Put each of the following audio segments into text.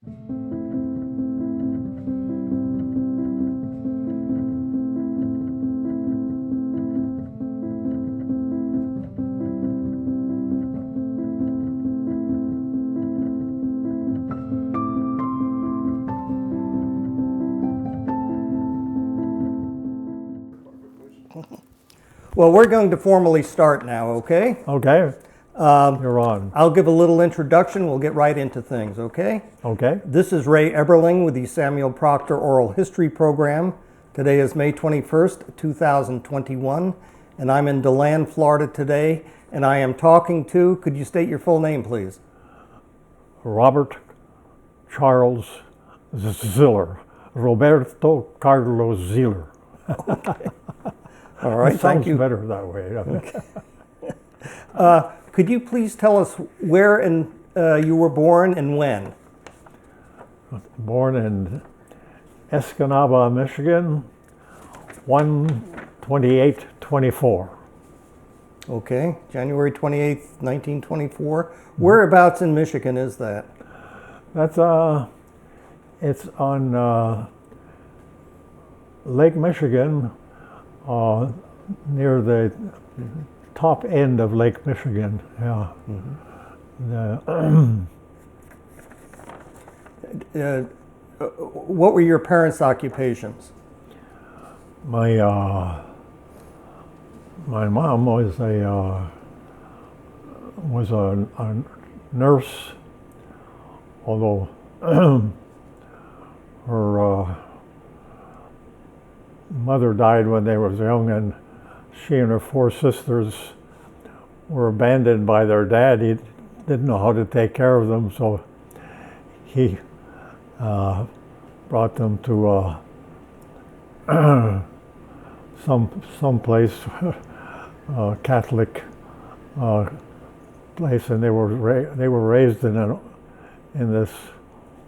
Well, we're going to formally start now, okay? Okay. You're on. I'll give a little introduction. We'll get right into things, okay? Okay. This is Ray Eberling with the Samuel Proctor Oral History Program. Today is May 21st, 2021, and I'm in DeLand, Florida today, and I am talking to, could you state your full name, please? Robert Charles Ziller. Roberto Carlos Ziller. Okay. All right, thank you. Sounds better that way. Okay. Could you please tell us where you were born and when? Born in Escanaba, Michigan, 1/28/24. Okay, January 28th, 1924. Whereabouts in Michigan is that? That's it's on Lake Michigan, near the top end of Lake Michigan. Yeah. Mm-hmm. What were your parents' occupations? My mom was a nurse, although her mother died when they was young, and she and her 4 sisters were abandoned by their dad. He didn't know how to take care of them, so he brought them to some place, Catholic place, and they were raised in this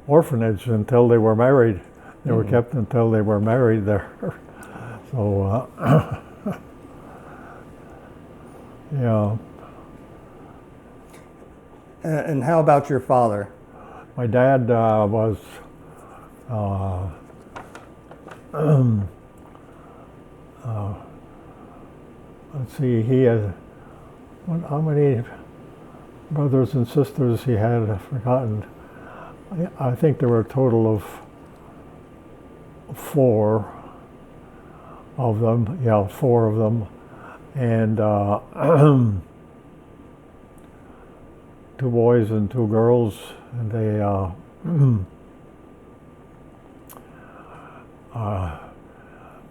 orphanage until they were married. They were kept until they were married there. So yeah. And how about your father? My dad was let's see, he had, how many brothers and sisters he had? I've forgotten. I think there were a total of 4 of them. Yeah, 4 of them, and 2 boys and 2 girls, and they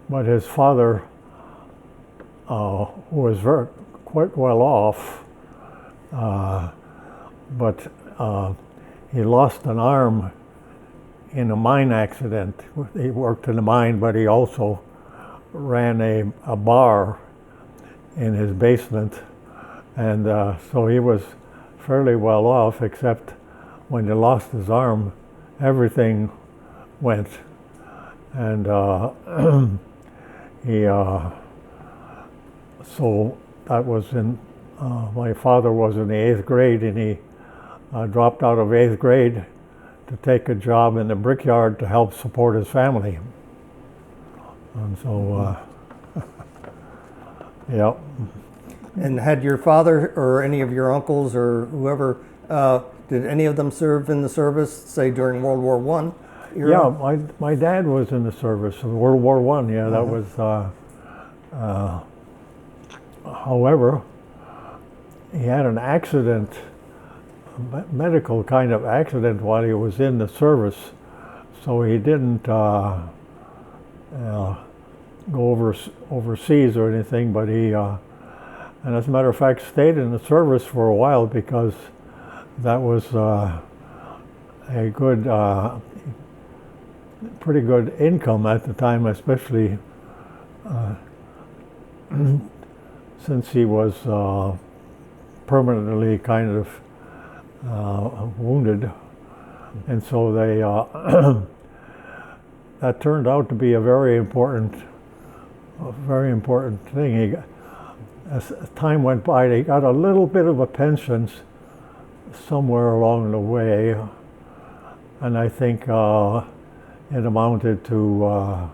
but his father, who was quite well off, but he lost an arm in a mine accident. He worked in a mine, but he also ran a bar in his basement, and so he was fairly well off, except when he lost his arm, everything went. And so that was in, my father was in the 8th grade, and he dropped out of 8th grade to take a job in the brickyard to help support his family. And so, yeah. And had your father or any of your uncles or whoever, did any of them serve in the service, say during World War I? Yeah, my dad was in the service in World War I. Yeah, that was. However, he had an accident, a medical kind of accident, while he was in the service, so he didn't go overseas or anything. But he, and as a matter of fact, stayed in the service for a while, because that was a good, pretty good income at the time, especially since he was permanently kind of wounded, and so they that turned out to be a very important thing. As time went by, he got a little bit of a pension somewhere along the way, and I think it amounted to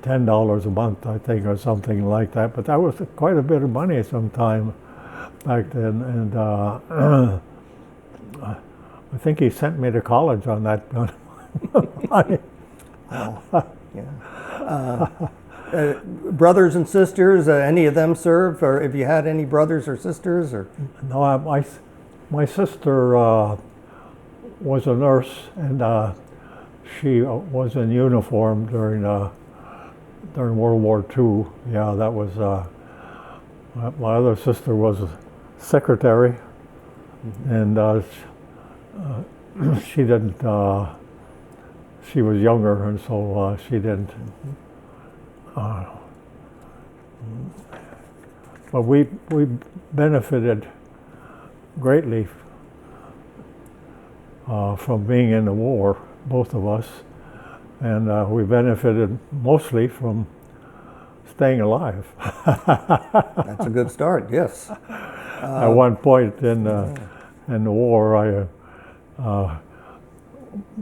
$10 a month, I think, or something like that. But that was quite a bit of money sometime back then, and I think he sent me to college on that money. Oh, yeah. Brothers and sisters, any of them served, or if you had any brothers or sisters, or? No, my sister was a nurse, and she was in uniform during World War II. Yeah, that was. My other sister was a secretary, and she didn't. She was younger, and so she didn't. But we benefited greatly from being in the war, both of us, and we benefited mostly from staying alive. That's a good start, yes. At one point in the war, I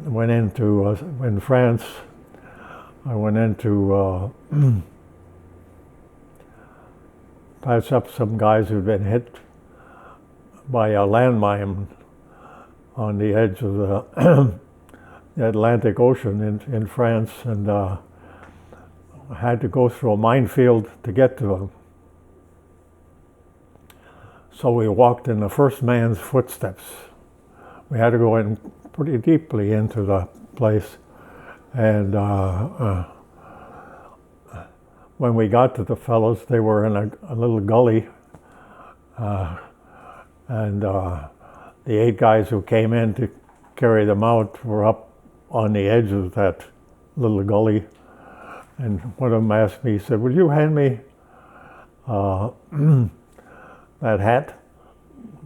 went into, in France, I went into patch up some guys who'd been hit by a landmine on the edge of the Atlantic Ocean in France, and I had to go through a minefield to get to them. So we walked in the first man's footsteps. We had to go in pretty deeply into the place, and when we got to the fellows, they were in a little gully, and the 8 guys who came in to carry them out were up on the edge of that little gully, and one of them asked me, he said, "Would you hand me that hat?"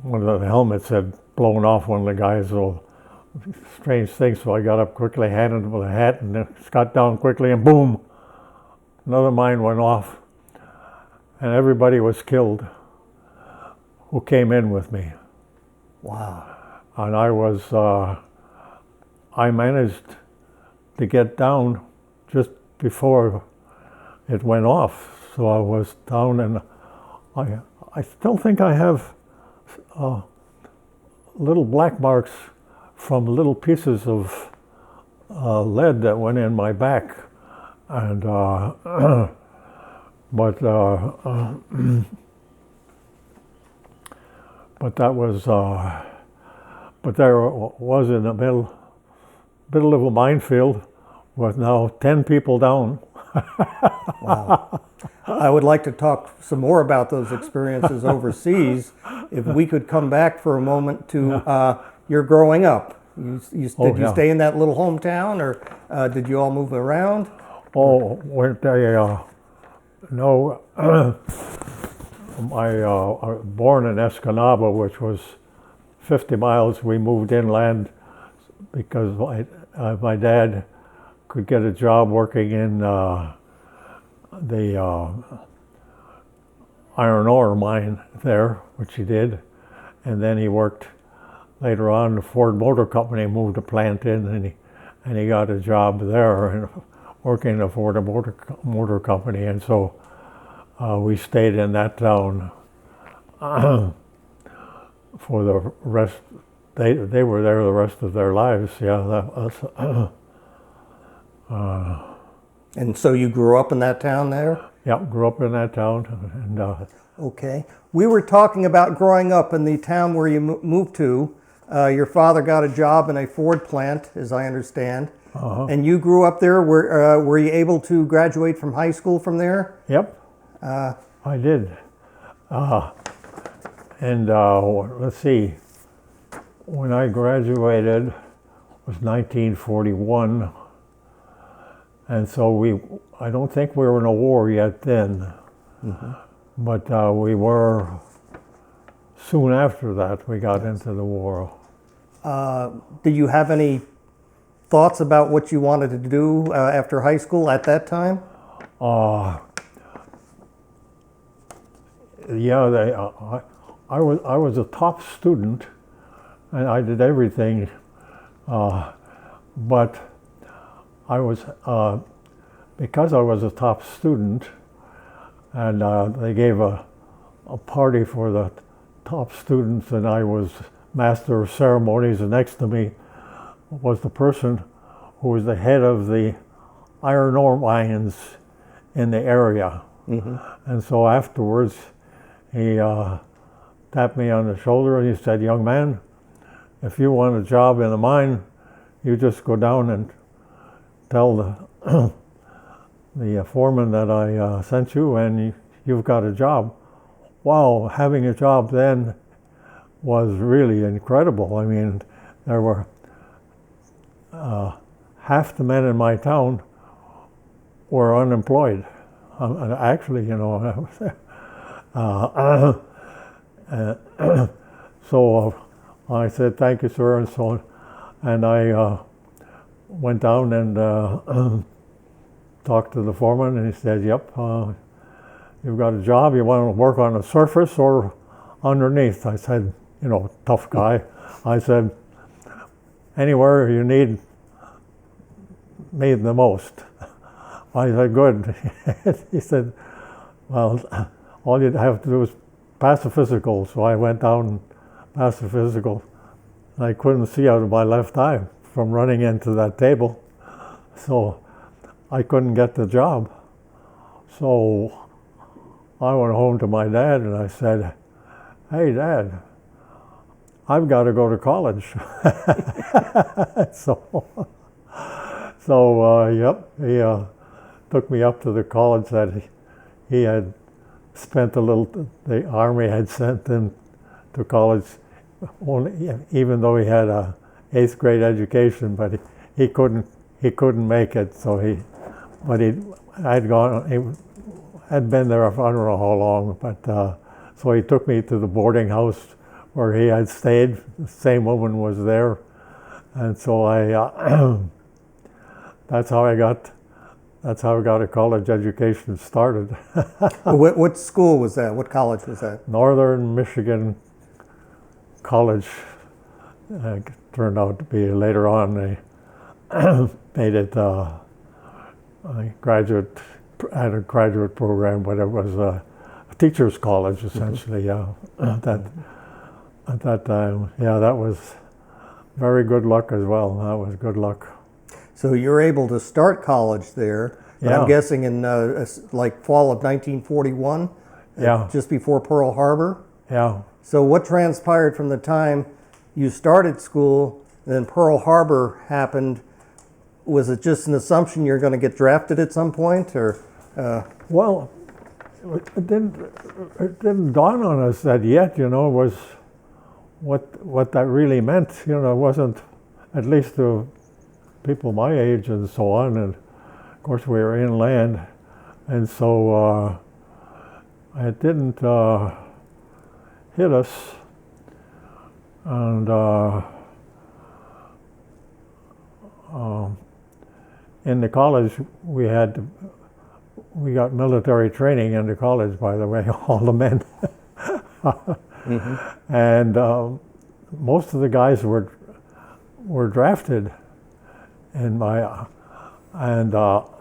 One of the helmets had blown off one of the guys, so strange thing, so I got up quickly, handed him the hat, and then got down quickly, and boom, another mine went off, and everybody was killed who came in with me. Wow. And I managed to get down just before it went off, so I was down, and I still think I have little black marks from little pieces of lead that went in my back, and but that was but there was in the middle of a minefield with now 10 people down. Wow. I would like to talk some more about those experiences overseas. If we could come back for a moment to your growing up. Did you stay in that little hometown, or did you all move around? Oh, no. I was born in Escanaba, which was 50 miles. We moved inland because my dad could get a job working in the iron ore mine there, which he did, and then he worked later on. The Ford Motor Company moved a plant in, and he got a job there and working in the Ford Motor Company, and so we stayed in that town for the rest. They were there the rest of their lives. Yeah, And so you grew up in that town there? Yeah, grew up in that town. And okay. We were talking about growing up in the town where you moved to. Your father got a job in a Ford plant, as I understand. And you grew up there. Were you able to graduate from high school from there? Yep, I did. Let's see, when I graduated was 1941. And so I don't think we were in a war yet then, but we were, soon after that, we got into the war. Did you have any thoughts about what you wanted to do after high school at that time? Yeah, I was a top student and I did everything. But I was, because I was a top student, and they gave a party for the top students, and I was master of ceremonies, and next to me was the person who was the head of the iron ore mines in the area. Mm-hmm. And so afterwards, he tapped me on the shoulder and he said, "Young man, if you want a job in a mine, you just go down and tell the the foreman that I sent you, and you've got a job." Wow, having a job then was really incredible. I mean, there were half the men in my town were unemployed. Actually, you know, so I said, "Thank you, sir," and so on. And I went down and talked to the foreman, and he said, "Yep, you've got a job. You want to work on the surface or underneath?" I said, you know, tough guy. I said, "Anywhere you need me the most." I said, "Good." He said, "Well, all you'd have to do is pass the physical." So I went down and passed the physical. I couldn't see out of my left eye from running into that table, so I couldn't get the job. So I went home to my dad and I said, "Hey, Dad, I've got to go to college." Yep, he took me up to the college that he had spent the Army had sent him to college, even though he had a 8th grade education, but he couldn't make it. So he had been there, I don't know how long, but so he took me to the boarding house where he had stayed. The same woman was there, and so that's how I got a college education started. What school was that? What college was that? Northern Michigan College. Turned out to be later on they made it a graduate program, but it was a teacher's college essentially. Mm-hmm. At that time, yeah, that was very good luck as well. That was good luck. So you're able to start college there. Yeah. I'm guessing in like fall of 1941, yeah, just before Pearl Harbor. Yeah. So what transpired from the time you started school, then Pearl Harbor happened? Was it just an assumption you're going to get drafted at some point, or? Well, it didn't dawn on us that yet. You know, was what that really meant. You know, it wasn't, at least to people my age and so on. And of course, we were inland, and so it didn't hit us. And in the college, we got military training in the college, by the way, all the men. Mm-hmm. And most of the guys were drafted in my, and I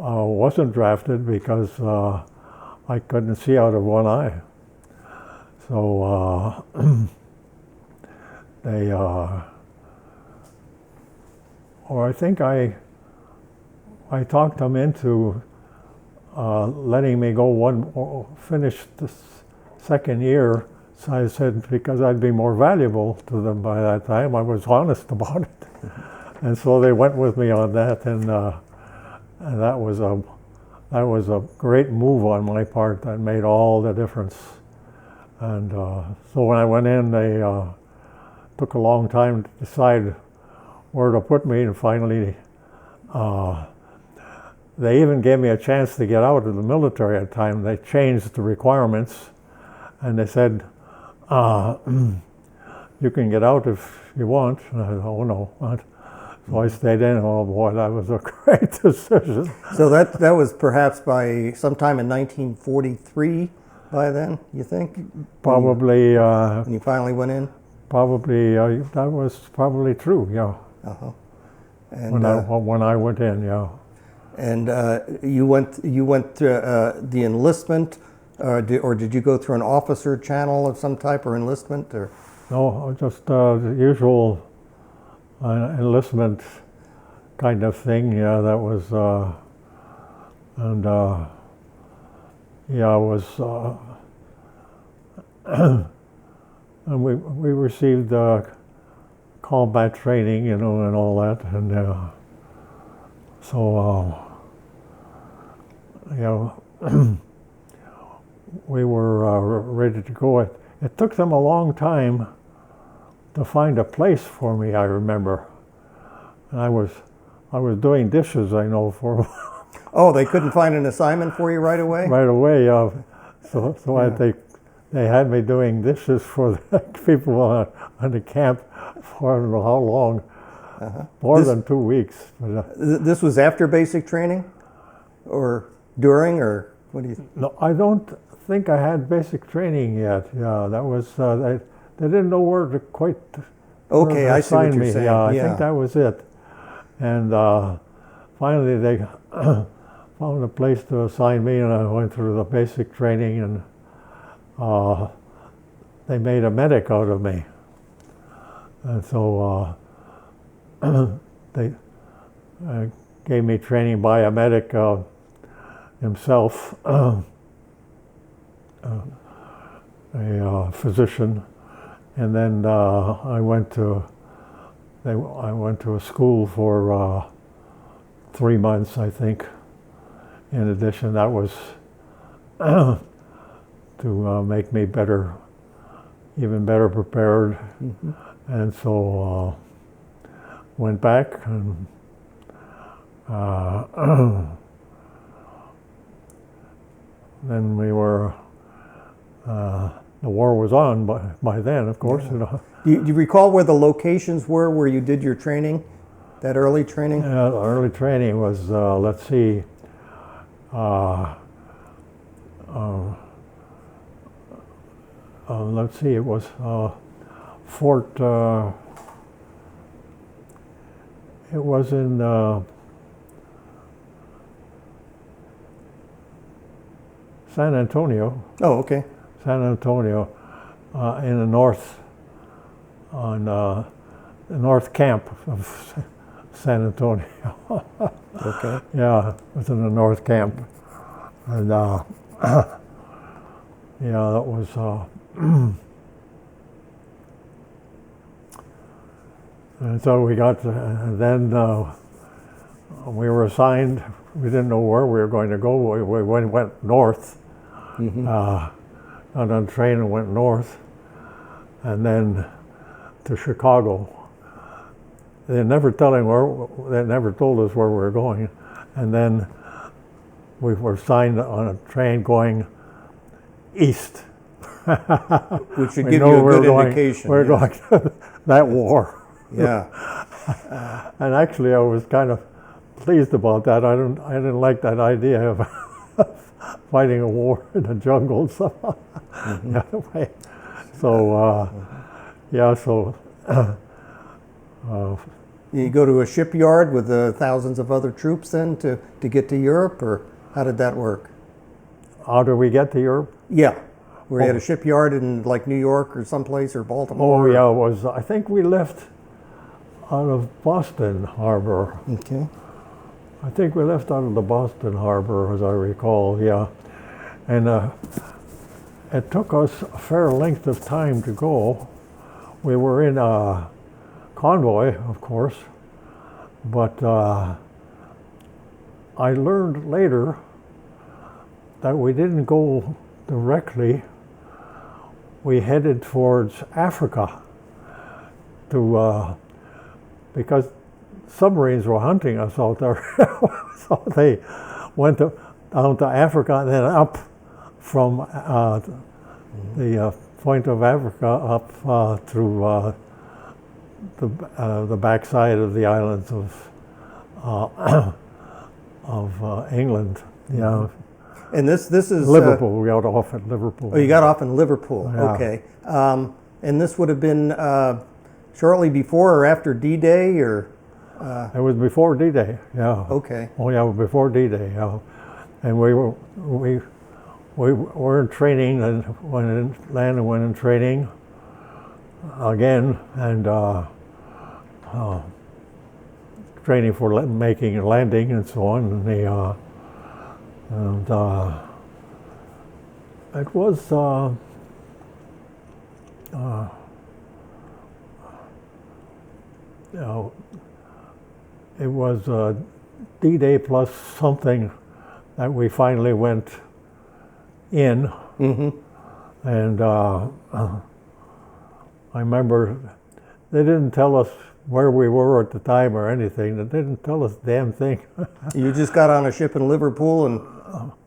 wasn't drafted because I couldn't see out of one eye. So or I think I talked them into letting me go finish the second year. So I said, because I'd be more valuable to them by that time. I was honest about it. And so they went with me on that, and that was a great move on my part that made all the difference. And so when I went in, they took a long time to decide where to put me, and finally they even gave me a chance to get out of the military at the time. They changed the requirements, and they said, "You can get out if you want." And I said, "Oh no." So I stayed in. Oh boy, that was a great decision. So that was perhaps by sometime in 1943 by then, you think? Probably. When you finally went in? Probably. That was probably true. Yeah. Uh-huh. And, when I went in, yeah. And you went to the enlistment, or did you go through an officer channel of some type, or enlistment, or? No, just the usual enlistment kind of thing. Yeah, that was, and yeah, it was, and we received combat training, you know, and all that, and so you know, we were ready to go. It took them a long time to find a place for me, I remember. And I was doing dishes, I know, for Oh, they couldn't find an assignment for you right away? right away. So yeah. They had me doing dishes for the people on the camp for I don't know how long, more than 2 weeks. But, this was after basic training, or during, or what do you? No, I don't think I had basic training yet. Yeah, that was they didn't know where to quite. Okay, I see what assign you're me. saying. Yeah, I think that was it. And finally, they found a place to assign me, and I went through the basic training, and they made a medic out of me. And so they gave me training by a medic himself, a physician, and then I went to a school for 3 months, I think. In addition, that was to make me better, even better prepared. Mm-hmm. And so went back, and then we were, the war was on by then, of course. Yeah. Do you recall where the locations were where you did your training, that early training? Yeah, the early training was, let's see, let's see, it was Fort, it was in San Antonio. Oh, okay. San Antonio, in the north, on the north camp of San Antonio. Okay. Yeah, it was in the north camp. And yeah, that was, and so we got, and then we were assigned, we didn't know where we were going to go. We went north. Mm-hmm. Got on a train and went north, and then to Chicago. They never told us where we were going, and then we were assigned on a train going east. Which should give you a good indication. We're going to that war. Yeah. And actually, I was kind of pleased about that. I didn't like that idea of fighting a war in the jungle. So, mm-hmm. Anyway, so yeah, so. You go to a shipyard with thousands of other troops then to get to Europe, or how did that work? How did we get to Europe? Yeah. We had a shipyard in like New York or someplace, or Baltimore? Oh yeah, it was, I think we left out of Boston Harbor. Okay. I think we left out of the Boston Harbor, as I recall, yeah. And it took us a fair length of time to go. We were in a convoy, of course, but I learned later that we didn't go directly. We headed towards Africa to, because submarines were hunting us out there. So they went down to Africa and then up from the point of Africa up through the backside of the islands of England. You know, And this is Liverpool. We got off at Liverpool. Oh, you got off in Liverpool. Yeah. Okay. And this would have been shortly before or after D-Day, or? It was before D-Day. Yeah. Okay. Oh yeah, before D-Day. Yeah. And we were in training and landed, went in training again, and training for making a landing and so on. And it was it was D-Day plus something that we finally went in. Mm-hmm. And I remember they didn't tell us where we were at the time or anything. They didn't tell us a damn thing. You just got on a ship in Liverpool and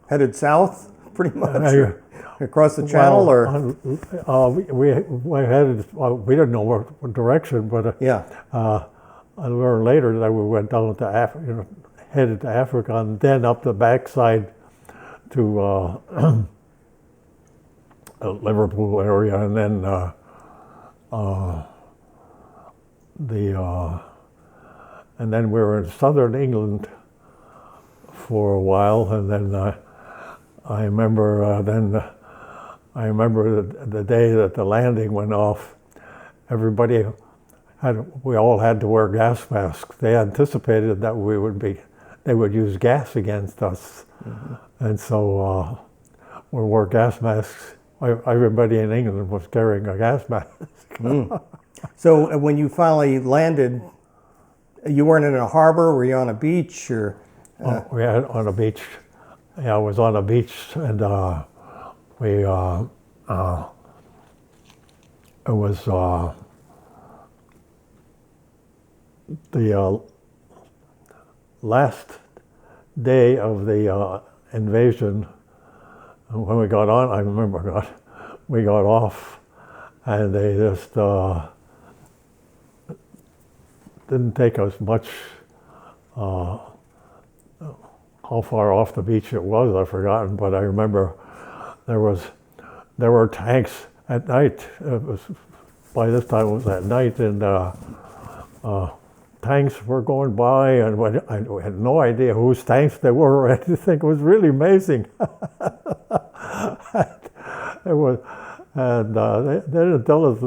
headed south, pretty much, across the channel, or? We headed. We didn't know what direction, but Yeah. I learned later that we went down to Africa, headed to Africa, and then up the backside to Liverpool area, and then and then we were in southern England for a while, and then I remember the day that the landing went off. We all had to wear gas masks. They anticipated that they would use gas against us, and so we wore gas masks. Everybody in England was carrying a gas mask. So when you finally landed, you weren't in a harbor, were you on a beach, or? We had on a beach. Yeah, I was on a beach, and it was the last day of the invasion. When we got on, I remember we got off, and they just didn't take us much. How far off the beach it was, I've forgotten, but I remember there were tanks at night. By this time it was at night, and tanks were going by, and I had no idea whose tanks they were or anything. It was really amazing. It was, and they didn't tell us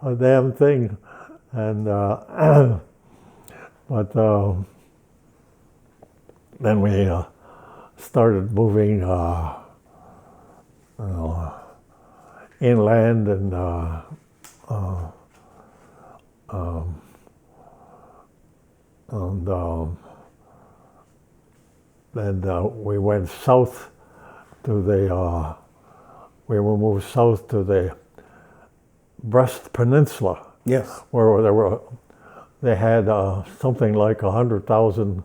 a damn thing, and but then we started moving inland, and then we went south to we were moved south to the Brest Peninsula. Yes. Where they had something like 100,000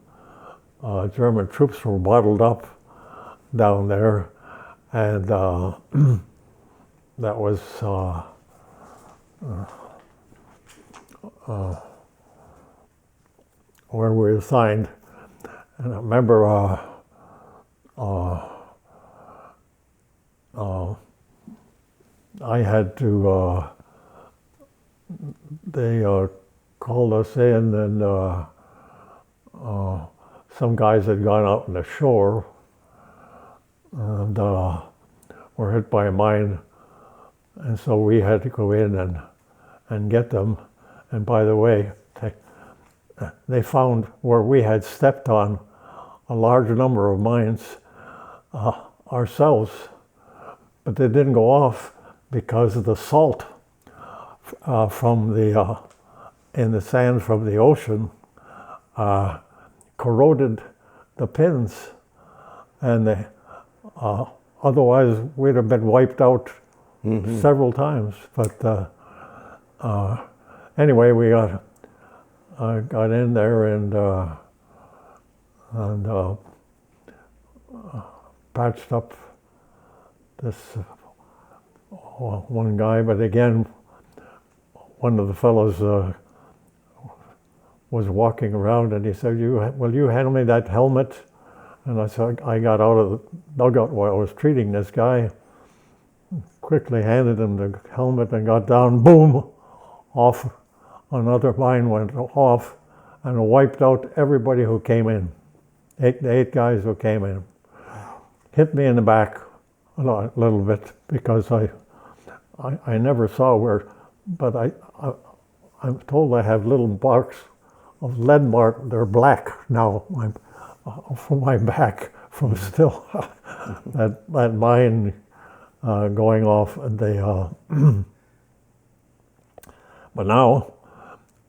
German troops were bottled up down there, and that was where we were assigned. And I remember I had to, they called us in, and some guys had gone out on the shore and were hit by a mine, and so we had to go in and get them. And by the way, they found where we had stepped on a large number of mines ourselves, but they didn't go off because of the salt from in the sand from the ocean corroded the pins, and they, otherwise we'd have been wiped out several times. But anyway, we got in there and patched up this one guy. But again, one of the fellows was walking around, and he said, "Will you hand me that helmet?" And I got out of the dugout while I was treating this guy, quickly handed him the helmet and got down, boom, off. Another mine went off and wiped out everybody who came in. The 8 guys who came in. Hit me in the back a little bit because I never saw where, but I'm told I have little marks of lead mark. They're black now from my back from still that mine going off. And they, but now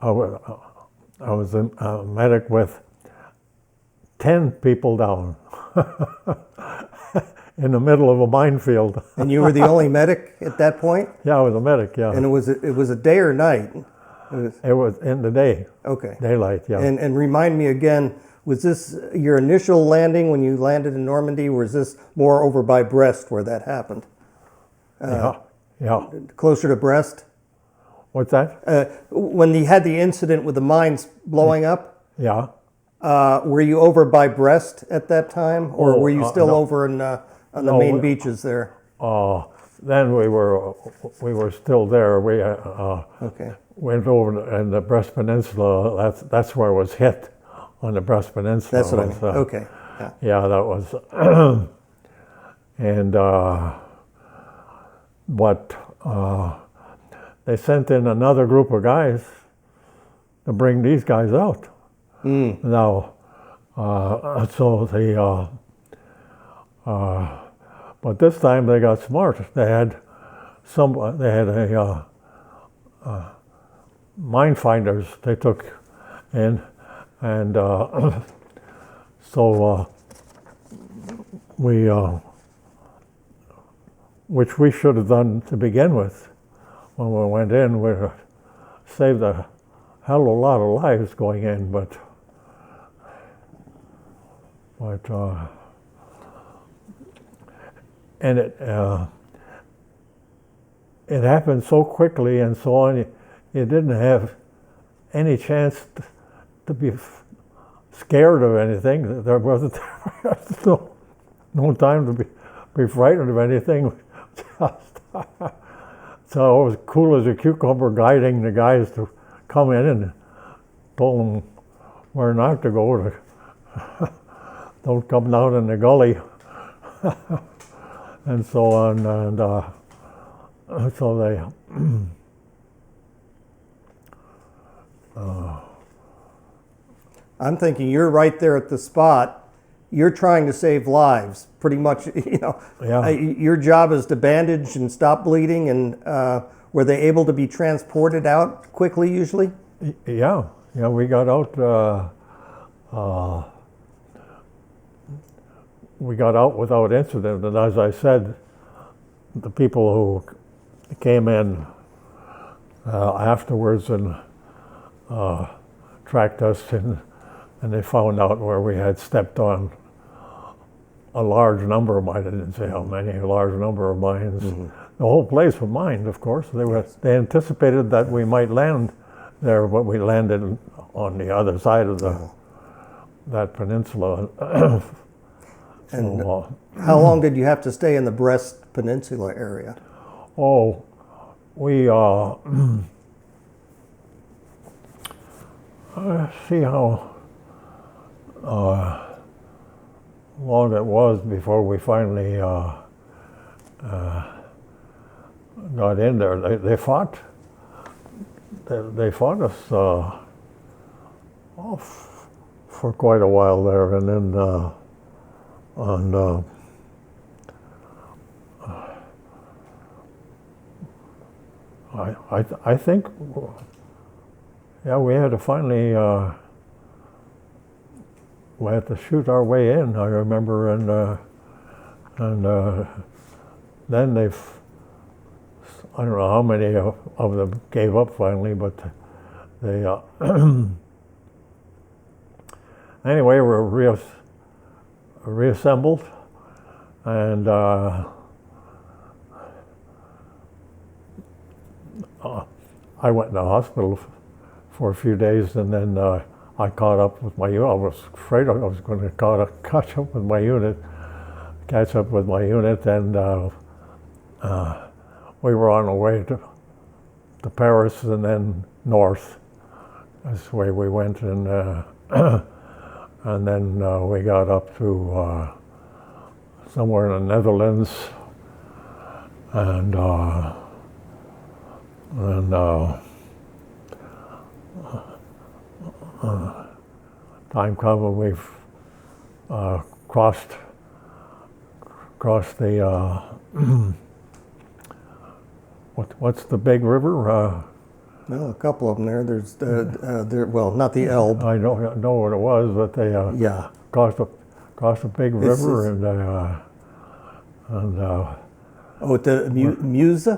I was a medic with 10 people down in the middle of a minefield. And you were the only medic at that point? Yeah, I was a medic, yeah. And it was a day or night? It was in the day. Okay. Daylight, yeah. And remind me again, was this your initial landing when you landed in Normandy, or was this more over by Brest where that happened? Yeah. Closer to Brest? What's that? When you had the incident with the mines blowing up? Yeah. Were you over by Brest at that time, or were you still over on the main beaches there? Then we were still there. We Okay. went over in the Brest Peninsula. That's where it was hit, on the Brest Peninsula. That's what I mean. Okay. Yeah, that was. And but they sent in another group of guys to bring these guys out. Now, so they, but this time they got smart. They had a mine finders they took in, and so we, which we should have done to begin with when we went in. We saved a hell of a lot of lives going in, but and it happened so quickly and so on. You didn't have any chance to be scared of anything. There wasn't no time to be frightened of anything. So I was cool as a cucumber, guiding the guys to come in and told them where not to go. Don't come down in the gully, and so on. And so they. I'm thinking you're right there at the spot. You're trying to save lives, pretty much. Yeah. Your job is to bandage and stop bleeding. And were they able to be transported out quickly? Usually. Yeah. We got out. We got out without incident, and as I said, the people who came in afterwards and tracked us in, and they found out where we had stepped on a large number of mines. I didn't say how many, a large number of mines. Mm-hmm. The whole place was mined, of course. They anticipated that we might land there, but we landed on the other side of that peninsula. And how long did you have to stay in the Brest Peninsula area? Oh, we see how long it was before we finally got in there. They fought. They fought us for quite a while there, and then. I think, yeah, we had to finally, we had to shoot our way in, I remember, and then I don't know how many of them gave up finally, but they, anyway, we're reassembled, and I went in the hospital for a few days, and then I caught up with my unit. I was afraid I was going to catch up with my unit, and we were on our way to Paris and then north. That's the way we went, and and then we got up to somewhere in the Netherlands, and time come when we've crossed the what's the big river? Well, a couple of them there. There's well, not the Elbe. I don't know what it was, but they crossed a big river, and oh, the Meuse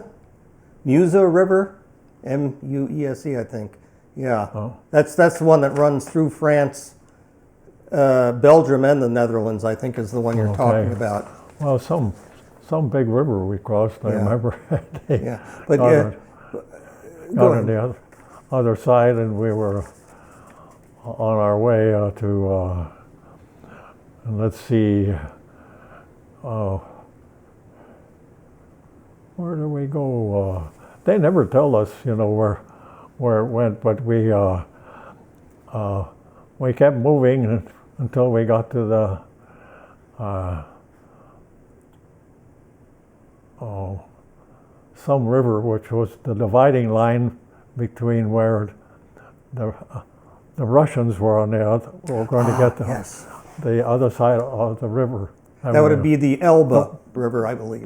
River, Muese, I think. Yeah, that's the one that runs through France, Belgium, and the Netherlands. I think is the one you're talking about. Well, some big river we crossed. I remember. But got on the other side, and we were on our way to. And let's see. Where do we go? They never tell us, where it went, but we kept moving until we got to the some river, which was the dividing line between where the Russians were on the other, were going to get the other side of the river. That would be the Elbe River, I believe.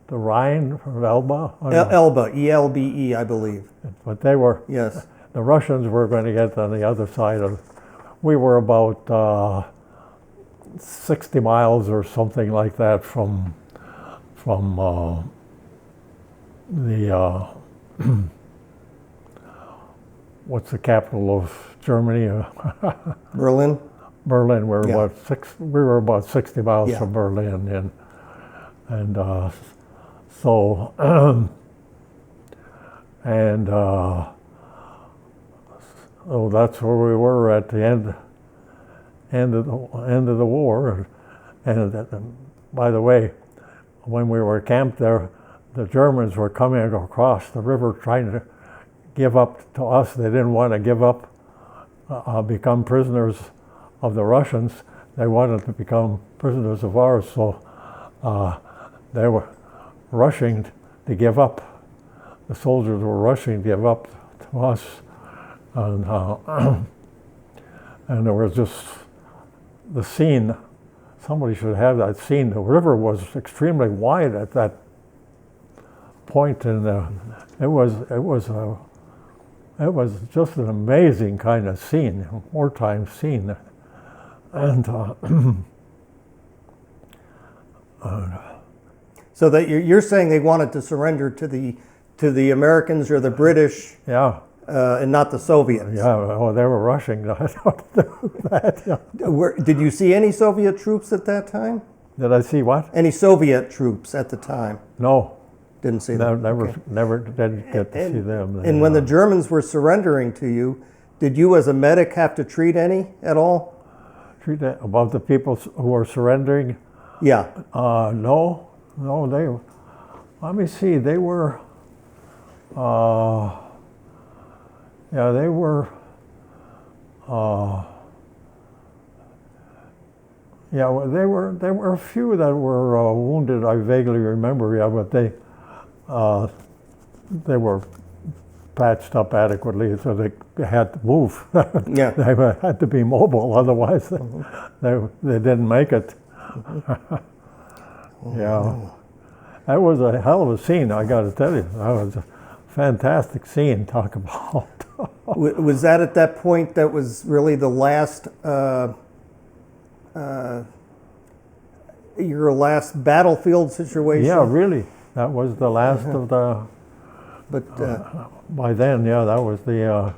The Rhine or Elbe? Elbe, E-L-B-E, I believe. But they were, yes. The Russians were going to get on the other side of, we were about 60 miles or something like that from the, what's the capital of Germany? Berlin? Berlin, we were about 60 miles from Berlin, and so that's where we were at the end of the war. And by the way, when we were camped there, the Germans were coming across the river trying to give up to us. They didn't want to give up, become prisoners of the Russians. They wanted to become prisoners of ours, so they were rushing to give up. The soldiers were rushing to give up to us, and there was just the scene. Somebody should have that scene. The river was extremely wide at that point, and it was just an amazing kind of scene, wartime scene. And so that you're saying they wanted to surrender to the Americans or the British, and not the Soviets. Yeah, well, they were rushing that. Did you see any Soviet troops at that time? Did I see what? Any Soviet troops at the time? No. Didn't see them. Never did get to see them. And when the Germans were surrendering to you, did you as a medic have to treat any at all? Treat about the people who were surrendering? Yeah. No, they. Let me see. They were. They were. There were a few that were wounded. I vaguely remember. Yeah, but they were patched up adequately, so they had to move. Yeah. They had to be mobile, otherwise they didn't make it. That was a hell of a scene, I got to tell you. That was a fantastic scene. Talk about. Was that at that point that was really the last, your last battlefield situation? Yeah, really. That was the last of the. But by then, that was the.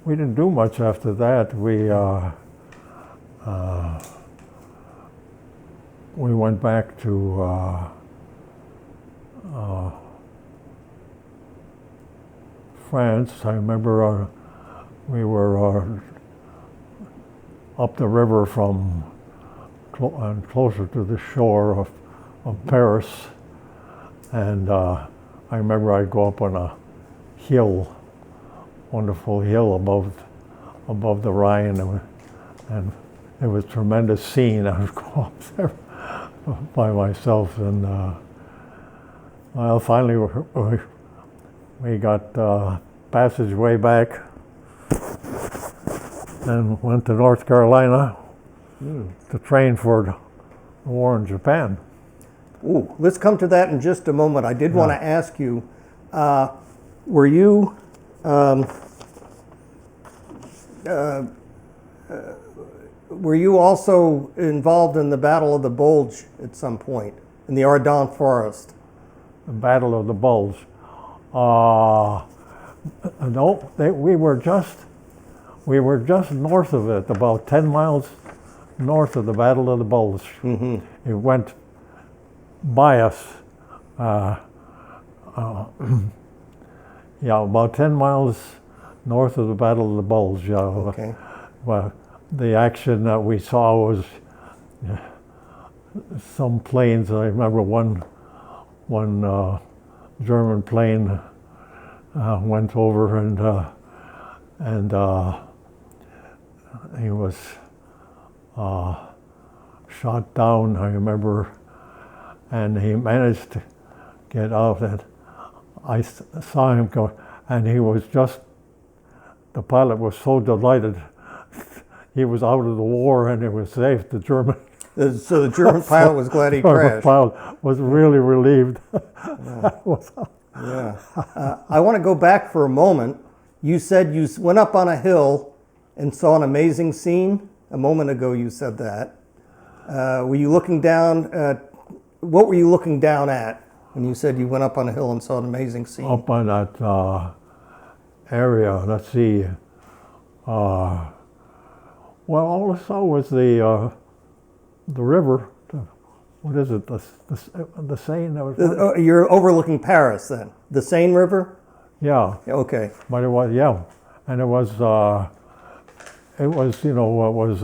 We didn't do much after that. We went back to France, I remember we were up the river from closer to the shore of Paris, and I remember I'd go up on a hill, wonderful hill above the Rhine, and it was a tremendous scene. I would go up there by myself, and well, finally we got passageway back and went to North Carolina to train for the war in Japan. Ooh, let's come to that in just a moment. I did want to ask you, were you also involved in the Battle of the Bulge at some point, in the Ardennes Forest? The Battle of the Bulge. No, we were just north of it, about 10 miles north of the Battle of the Bulge. Mm-hmm. It went by us. Yeah, about 10 miles north of the Battle of the Bulge. Okay. Well, the action that we saw was some planes. I remember one German plane went over, and he was shot down, I remember, and he managed to get out. And I saw him go, and he was just, the pilot was so delighted. He was out of the war and it was safe. The German. So the German pilot was glad he crashed. The pilot was really relieved. Yeah. I want to go back for a moment. You said you went up on a hill and saw an amazing scene. A moment ago you said that. Were you looking down at, what were you looking down at when you said you went up on a hill and saw an amazing scene? Up on that area, let's see. Well, all I saw was the river. What is it? The Seine? That was you're overlooking Paris then. The Seine River? Yeah. Okay. But it was, yeah. And it was, you know, it was,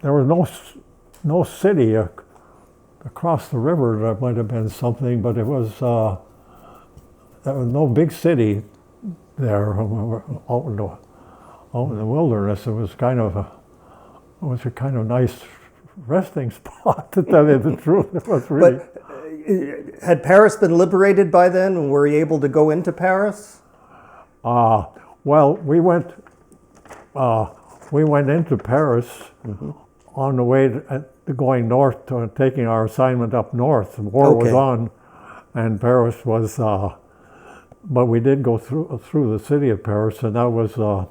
there was no city across the river. There might have been something, but it was, there was no big city there. Out in the wilderness. It was kind of a kind of nice resting spot, to tell you the truth. It was really. But had Paris been liberated by then, and were you able to go into Paris? Well, we went into Paris on the way to going north, taking our assignment up north. The war was on, and Paris was. But we did go through the city of Paris, and that was a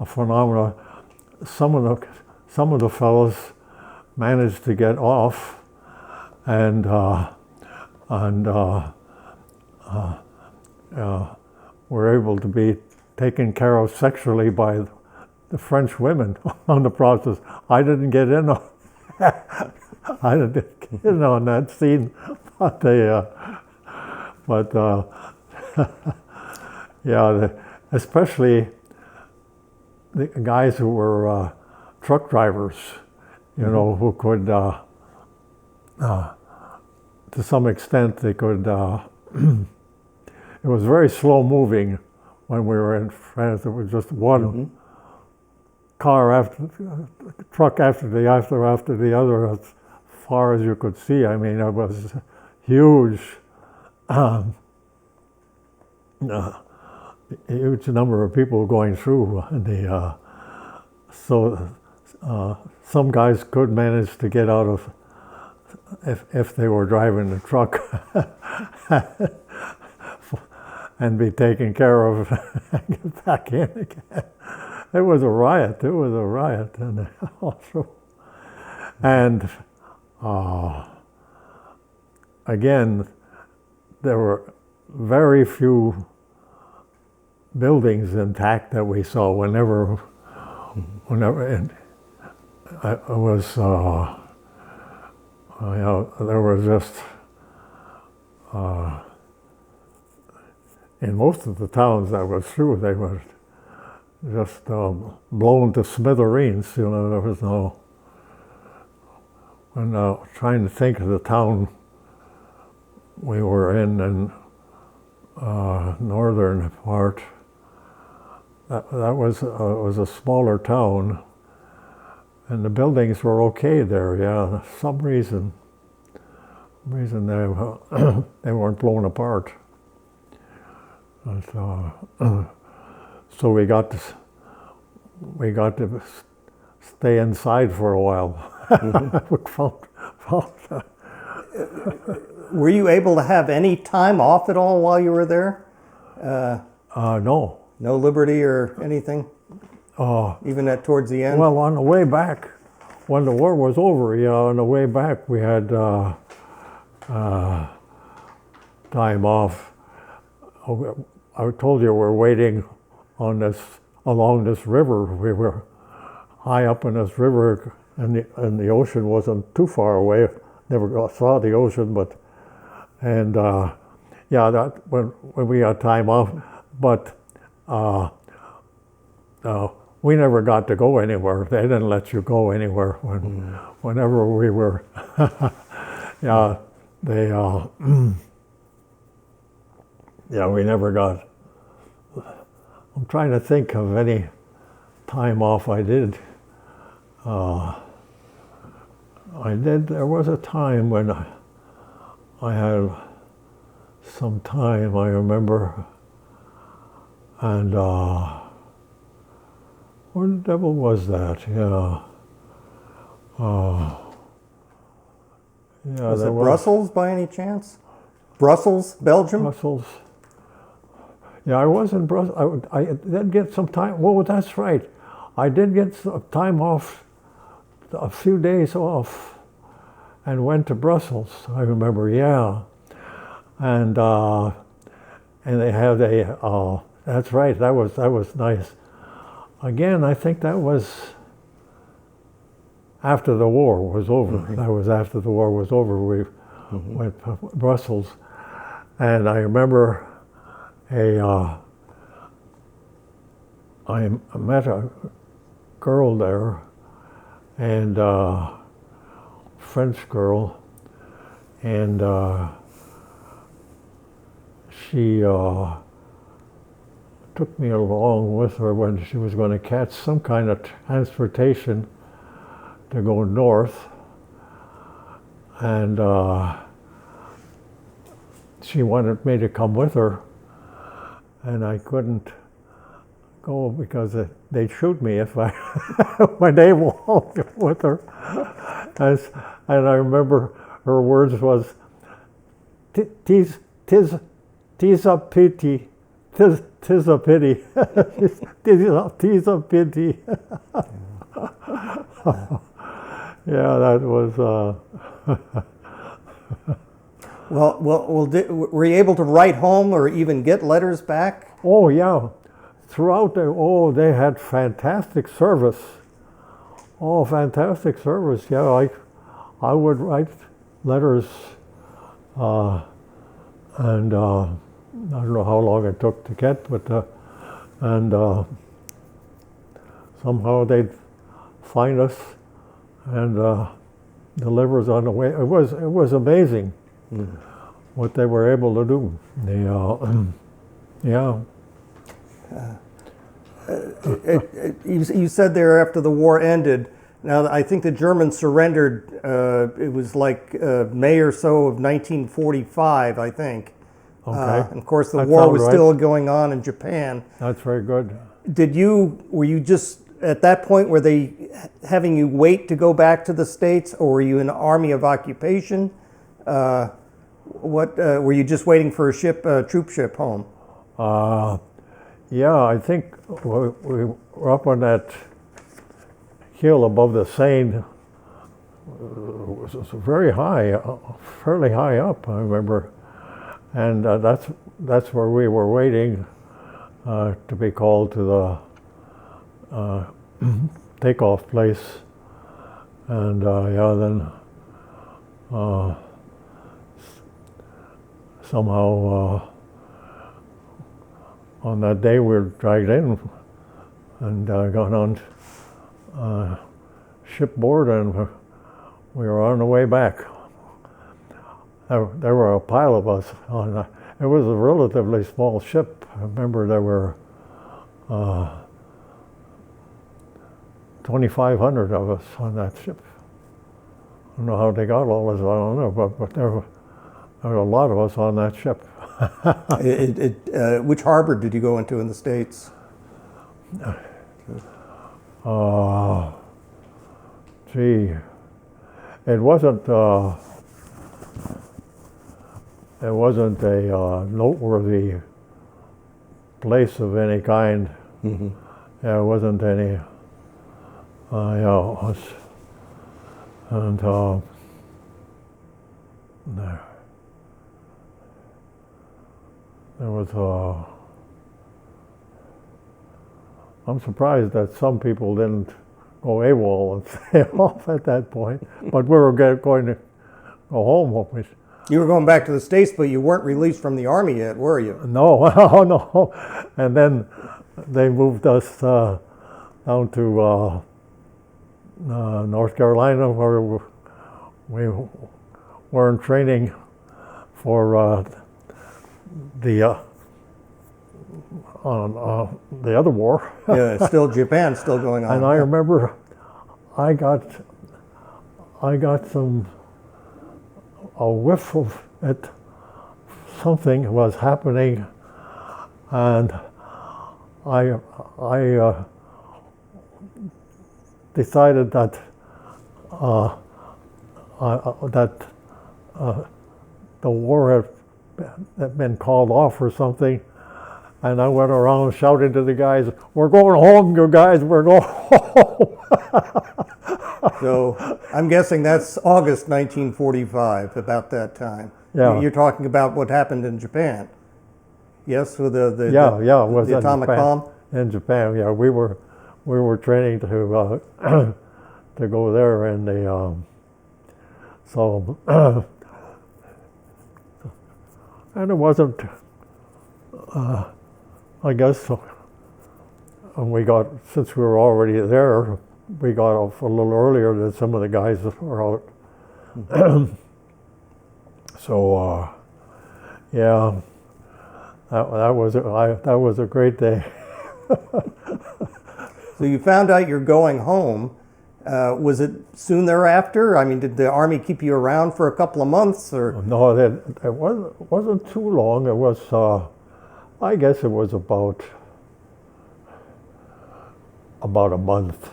phenomenon. Some of the fellows managed to get off, and were able to be taken care of sexually by the French women on the process. I didn't get in on I didn't get in on that scene, but yeah, especially the guys who were truck drivers, you know, who could, to some extent, they could. It was very slow moving when we were in France. It was just one car truck after the other, as far as you could see. I mean, it was huge. Huge number of people going through. So some guys could manage to get out of, if they were driving the truck, and be taken care of and get back in again. It was a riot. And also, and again, there were very few buildings intact that we saw whenever and it was, you know, there was just in most of the towns I was through, they were just blown to smithereens. You know, there was no. When trying to think of the town we were in northern part, that was a smaller town, and the buildings were okay there. Yeah, for some reason they weren't blown apart. But, so we got to stay inside for a while. Were you able to have any time off at all while you were there? No. No liberty or anything? Even towards the end? Well, on the way back, when the war was over, on the way back we had time off. I told you we're waiting along this river. We were high up in this river, and the ocean wasn't too far away. Never saw the ocean, but that when we had time off, but we never got to go anywhere. They didn't let you go anywhere whenever we were. We never got. I'm trying to think of any time off I did. There was a time when I had some time, I remember, and where the devil was that? Was it Brussels by any chance? Brussels, Belgium? Brussels. Yeah, I was in Brussels. I did get some time. Well, that's right. I did get some time off, a few days off, and went to Brussels. I remember, and they had that's right. That was nice. Again, I think that was after the war was over. Mm-hmm. That was after the war was over. We went to Brussels, and I remember I met a girl there, and French girl, and she took me along with her when she was going to catch some kind of transportation to go north, and she wanted me to come with her, and I couldn't go because they'd shoot me if I went able with her. And I remember her words was, "Tis a pity, tis a pity, tis a pity." Yeah, that was. Well, were you able to write home or even get letters back? Oh yeah, throughout they had fantastic service. Oh, fantastic service! Yeah, I would write letters, and I don't know how long it took to get, but somehow they'd find us and deliver us on the way. It was amazing what they were able to do. You said there after the war ended. Now, I think the Germans surrendered, it was like May or so of 1945, I think. Okay. And of course, the war was still going on in Japan. That's very good. Were you just, at that point, were they having you wait to go back to the States, or were you in the Army of Occupation? Were you just waiting for a troop ship home? Yeah, I think we were up on that hill above the Seine. It was very high, fairly high up, I remember. And that's where we were waiting to be called to the takeoff place. And then somehow on that day we were dragged in and got on shipboard, and we were on the way back. There were a pile of us on that. It was a relatively small ship. I remember there were 2,500 of us on that ship. I don't know how they got all this, I don't know, but there were a lot of us on that ship. Which harbor did you go into in the States? Gee, it wasn't a noteworthy place of any kind. Mm-hmm. There wasn't any. Yeah, and there was. I'm surprised that some people didn't go AWOL and stay off at that point. But we were going to go home. You were going back to the States, but you weren't released from the Army yet, were you? No, no. And then they moved us down to North Carolina, where we were in training for the other war. Yeah, still Japan, still going on. And I remember I got a whiff of it. Something was happening, and I decided that the war had been called off or something, and I went around shouting to the guys, "We're going home, you guys, we're going home." So I'm guessing that's August 1945, about that time. Yeah. You're talking about what happened in Japan. Yes, with the it was the atomic bomb. In Japan, yeah, we were training to to go there, and so and it wasn't. I guess since we were already there, we got off a little earlier than some of the guys that were out. So yeah, that was a great day. So you found out you're going home. Was it soon thereafter? I mean, did the Army keep you around for a couple of months, or? No, it wasn't too long. It was, I guess, it was about a month.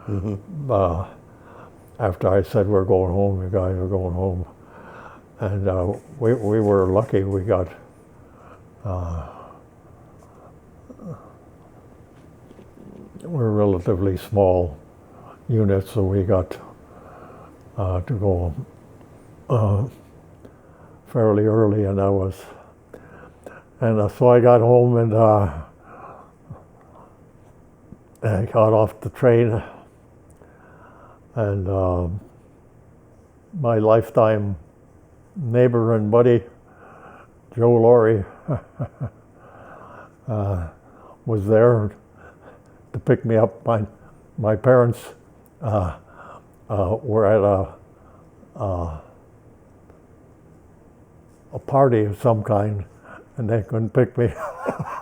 Mm-hmm. After I said we're going home, the guys were going home, and we were lucky. We got. We're relatively small units, so we got to go fairly early, and so I got home and I got off the train, and my lifetime neighbor and buddy, Joe Laurie, was there to pick me up. My parents were at a party of some kind, and they couldn't pick me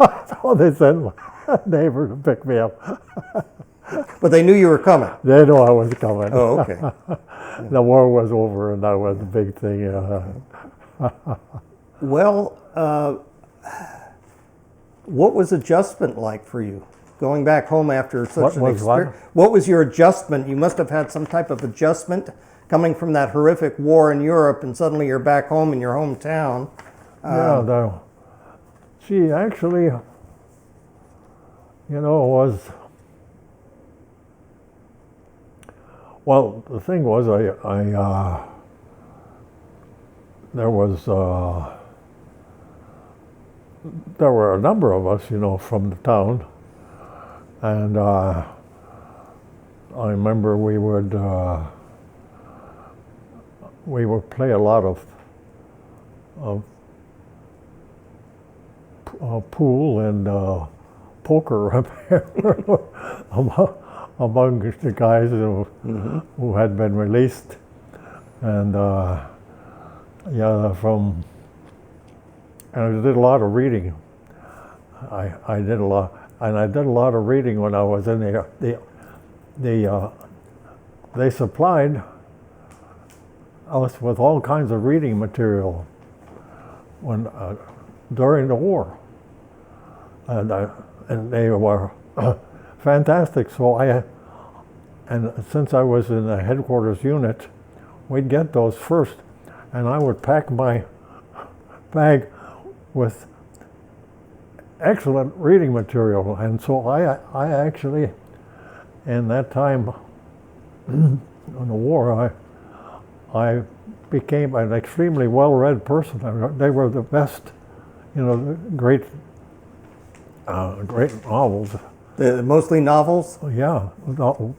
up. So they sent my neighbor to pick me up. But they knew you were coming. They knew I was coming. Oh, okay. The war was over, and that was the big thing. Well, what was adjustment like for you? Going back home after such an experience? What was your adjustment? You must have had some type of adjustment coming from that horrific war in Europe, and suddenly you're back home in your hometown. She actually, was. Well, the thing was, there were a number of us, from the town. And I remember we would play a lot of pool and poker among the guys who had been released. And and I did a lot of reading. I did a lot, and I did a lot of reading when I was in there. They supplied us with all kinds of reading material when during the war, and they were fantastic. So and since I was in the headquarters unit, we'd get those first, and I would pack my bag with excellent reading material. And so I actually, in that time in the war, I became an extremely well-read person. They were the best, great novels. Mostly novels? Yeah,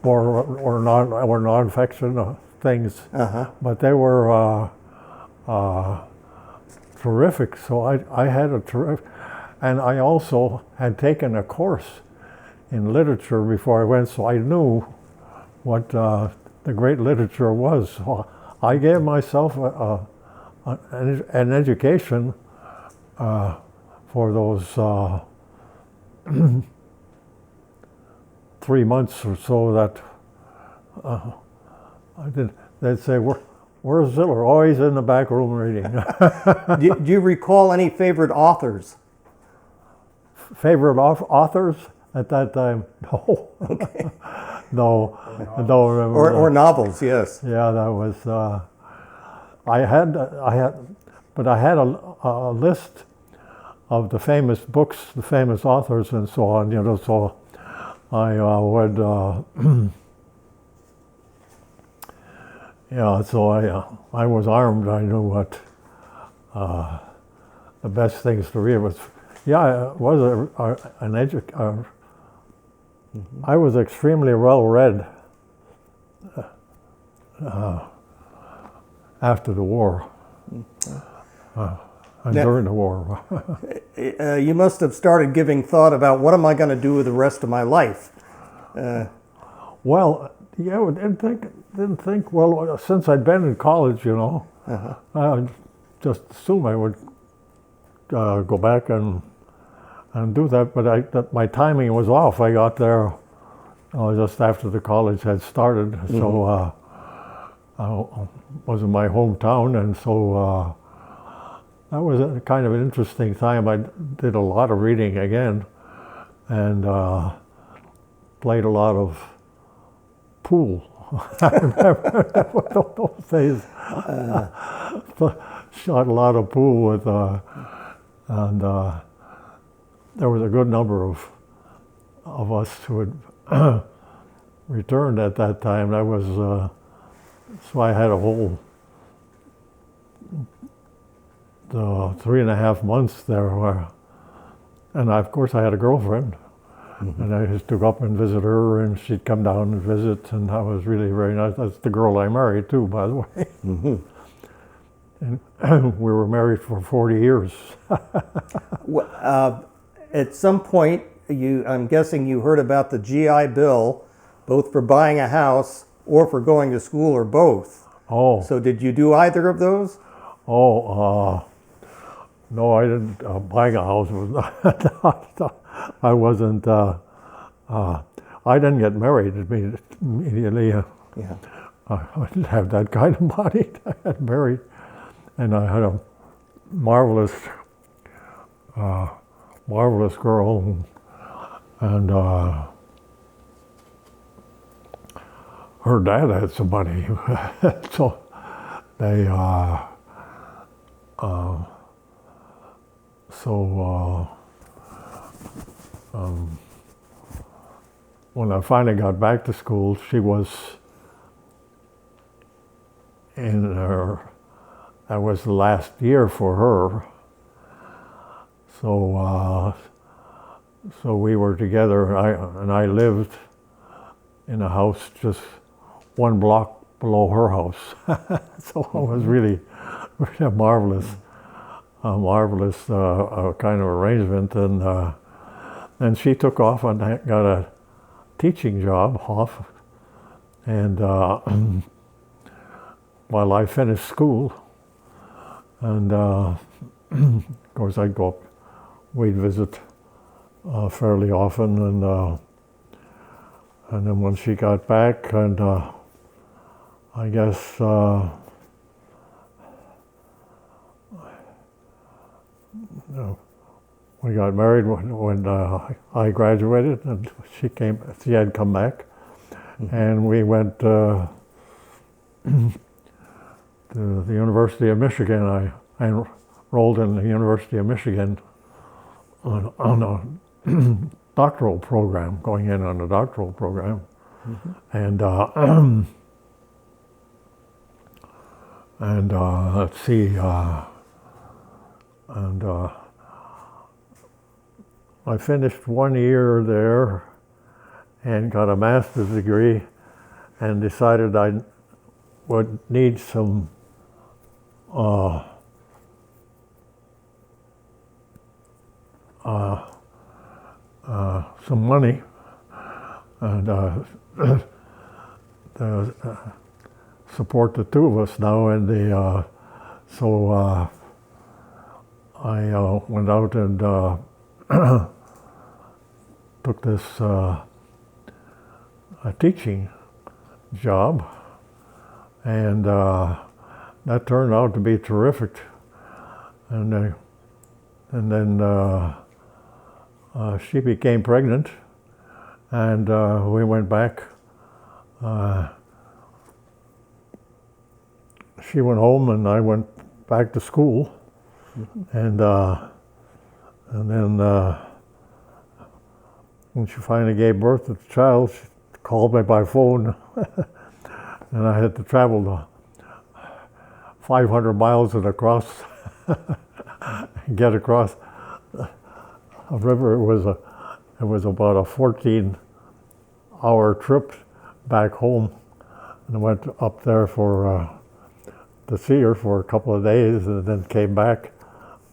or non-fiction things. But they were terrific. So I had a terrific, and I also had taken a course in literature before I went, so I knew what the great literature was. So I gave myself an education for those 3 months or so that I did. They'd say, "Where's Ziller?" Oh, he's in the back room reading. Do you recall any favorite authors? Favorite authors at that time? No. Okay. No, I don't remember. Or novels, yes. Yeah, that was. I had a list of the famous books, the famous authors, and so on. So I would. So I was armed. I knew what the best things to read was. Yeah, it was an educator. I was extremely well read after the war and during the war. You must have started giving thought about what am I going to do with the rest of my life? Well, yeah, I didn't think. Well, since I'd been in college, I just assumed I would go back and do that, but my timing was off. I got there just after the college had started, so was in my hometown, and so that was a kind of an interesting time. I did a lot of reading again, and played a lot of pool. I remember those days. Shot a lot of pool with, and there was a good number of us who had returned at that time. That was so I had a whole 3.5 months there where, and of course I had a girlfriend, and I just took up and visit her, and she'd come down and visit, and that was really very nice. That's the girl I married too, by the way. And we were married for 40 years. At some point, I'm guessing you heard about the GI Bill, both for buying a house or for going to school, or both. Oh. So did you do either of those? Oh, no, I didn't. Buying a house was not. I wasn't. I didn't get married immediately. Yeah. I didn't have that kind of money. I got married, and I had a marvelous girl, and her dad had some money, so they when I finally got back to school, she was in her. That was the last year for her. So we were together, and I lived in a house just 1 block below her house. So it was really a marvelous a marvelous kind of arrangement, and she took off and got a teaching job off, and while I finished school, and of course I'd go up, we'd visit fairly often, and then when she got back, and I guess we got married when I graduated, and she had come back, and we went to the University of Michigan. I enrolled in the University of Michigan on a doctoral program, going in on a doctoral program, and let's see, I finished 1 year there and got a master's degree, and decided I would need some money, and to support the two of us now, and so I went out and took this a teaching job, and that turned out to be terrific, and then she became pregnant, and we went back. She went home, and I went back to school, and then when she finally gave birth to the child, she called me by phone, and I had to travel the 500 miles and get across a river. It was about a 14-hour trip back home, and I went up there to see her for a couple of days, and then came back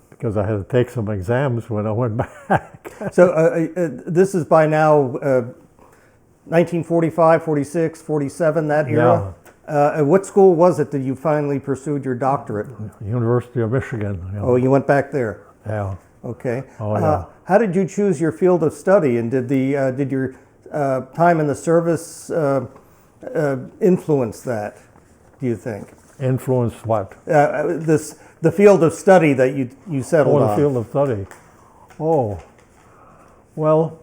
because I had to take some exams when I went back. So this is by now 1945, 46, 47, that era? Yeah. What school was it that you finally pursued your doctorate? University of Michigan. Yeah. Oh, you went back there? Yeah. Okay. Oh, yeah. How did you choose your field of study, and did your time in the service influence that, do you think? Influence what? The field of study that you settled on. The field of study. Oh, well,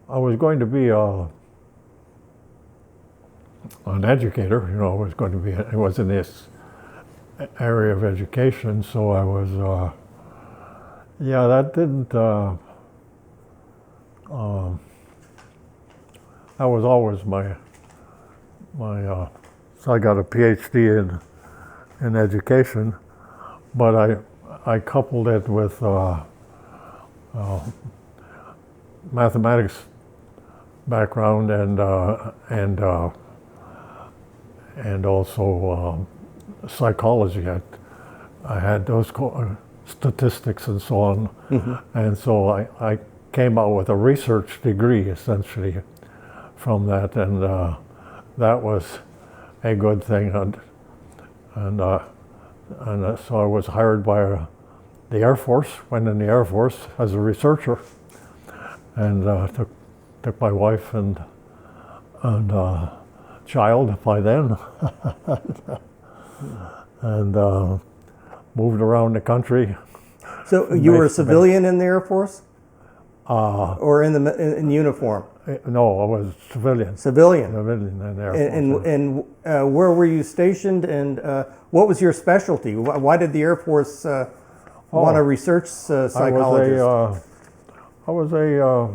I was going to be an educator. I was going to be. It was in this area of education, so I was. That didn't. That was always my. So I got a PhD in education, but I coupled it with mathematics background and also psychology. I had those statistics and so on, and so I came out with a research degree essentially from that, and that was a good thing, and so I was hired by the Air Force, went in the Air Force as a researcher, and took my wife and child by then, and moved around the country. So you were a civilian in the Air Force, or in uniform? No, I was civilian. Civilian. Civilian in the Air Force. And where were you stationed, and what was your specialty? Why did the Air Force want a research psychologist? I was a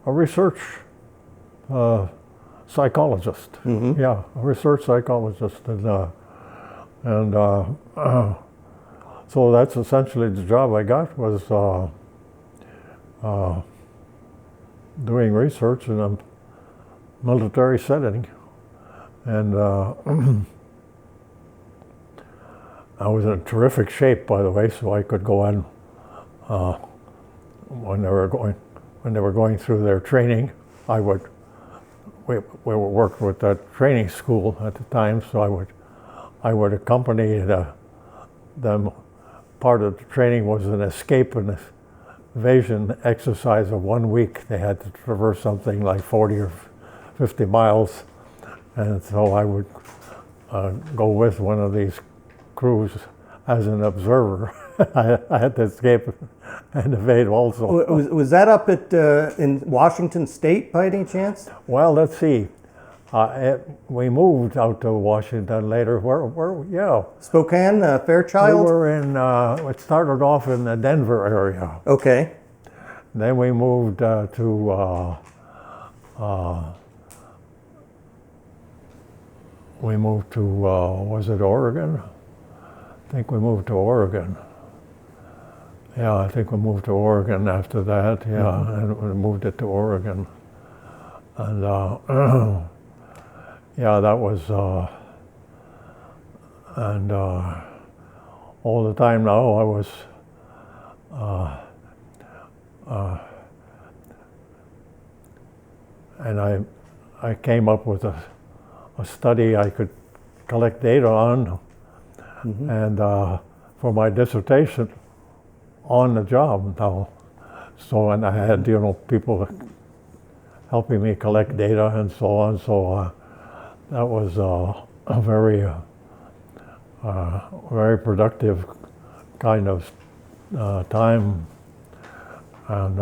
research psychologist. Yeah, a research psychologist, and so that's essentially the job I got, was doing research in a military setting, and I was in terrific shape, by the way, so I could go on when they were going through their training. We were working with that training school at the time, so I would accompany them. Part of the training was an escape and evasion exercise of 1 week. They had to traverse something like 40 or 50 miles, and so I would go with one of these crews as an observer. I had to escape and evade also. Was that up at in Washington State by any chance? Well, let's see. We moved out to Washington later. Yeah. Spokane, Fairchild? We were in, it started off in the Denver area. Okay. Then we moved to, was it Oregon? I think we moved to Oregon. Yeah, I think we moved to Oregon after that, yeah, mm-hmm. And we moved it to Oregon. And yeah, that was, and all the time now I was, and I came up with a study I could collect data on, mm-hmm. and for my dissertation on the job now. So, and I had, people helping me collect data and so on. So that was a very, very productive kind of time, and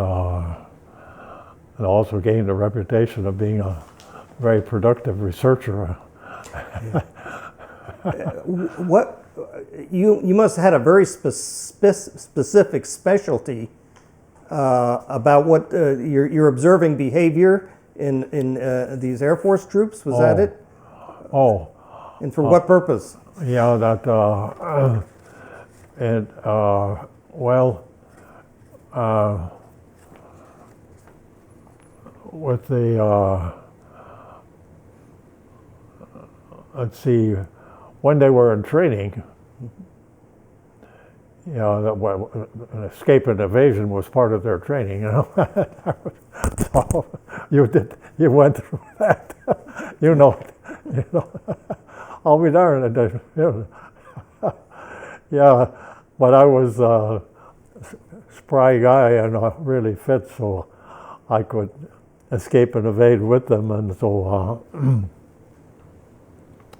also gained a reputation of being a very productive researcher. What you must have had a very specific specialty about what you're observing behavior in these Air Force troops. Was that it? Oh. And for what purpose? Yeah, that with the let's see, when they were in training, an escape and evasion was part of their training, So you went through that, I'll be darned. Yeah, but I was a spry guy and really fit, so I could escape and evade with them, and so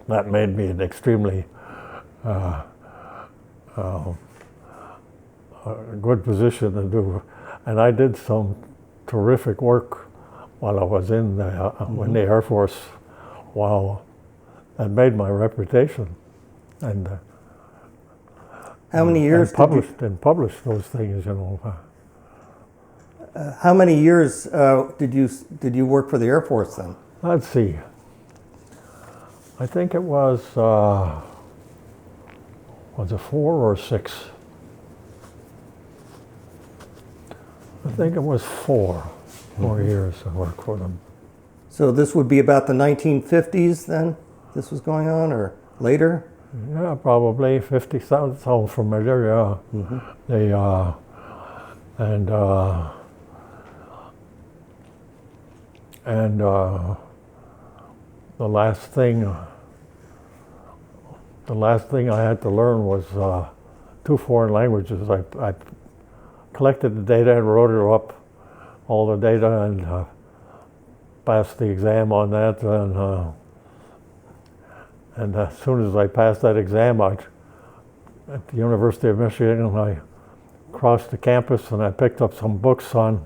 that made me an extremely good position to do. And I did some terrific work while I was in the Air Force. Wow, that made my reputation. And how many years and published those things, How many years did you work for the Air Force then? Let's see. I think it was it 4 or 6? I think it was 4 years I worked for them. So this would be about the 1950s then? This was going on, or later? Yeah, probably 50. Sounds familiar. Yeah. Mm-hmm. They the last thing I had to learn was 2 foreign languages. I collected the data and wrote it up, all the data, and passed the exam on that. And as soon as I passed that exam, at the University of Michigan, I crossed the campus and I picked up some books on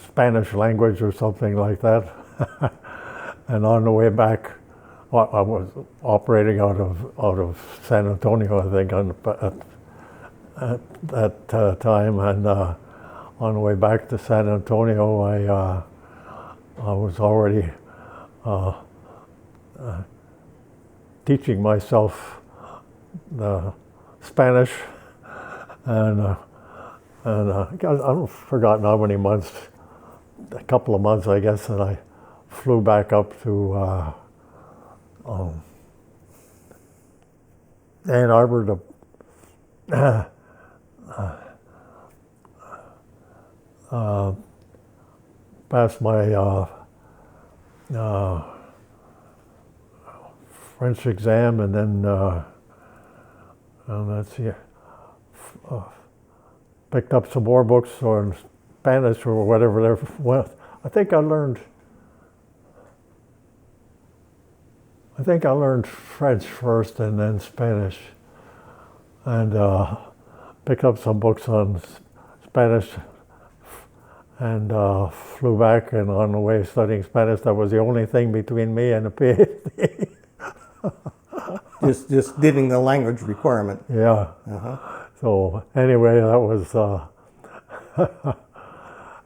Spanish language or something like that. And on the way back, I was operating out of San Antonio, I think, at that time. And on the way back to San Antonio, I was already teaching myself the Spanish, and I've forgotten how many months, a couple of months, I guess, that I flew back up to Ann Arbor to pass my French exam, and then let's see, picked up some more books on Spanish or whatever there was. I think I learned French first and then Spanish, and picked up some books on Spanish, and flew back, and on the way studying Spanish. That was the only thing between me and a PhD. Just getting the language requirement. Yeah. So anyway, that was,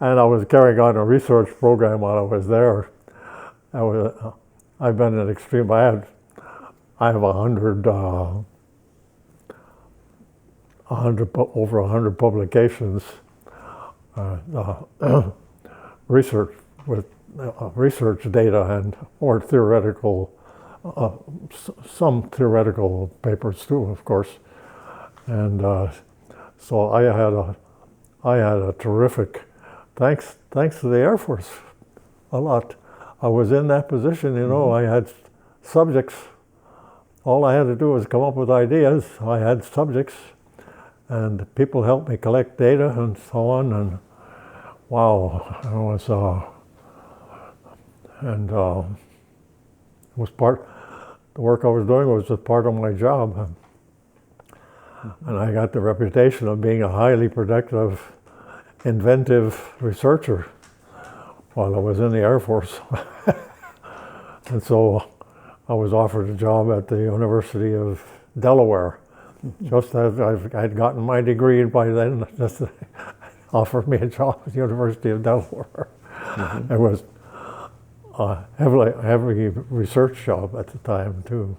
and I was carrying on a research program while I was there. I've been an extreme. I have over 100 publications, research with research data and or theoretical. Some theoretical papers too, of course, and so I had a terrific, thanks to the Air Force, a lot. I was in that position, you know. I had subjects. All I had to do was come up with ideas. I had subjects, and people helped me collect data and so on. And wow, it was it was part. The work I was doing was just part of my job. And I got the reputation of being a highly productive, inventive researcher while I was in the Air Force. And so I was offered a job at the University of Delaware. Just as I'd gotten my degree by then, just offered me a job at the University of Delaware. It was heavy research job at the time too,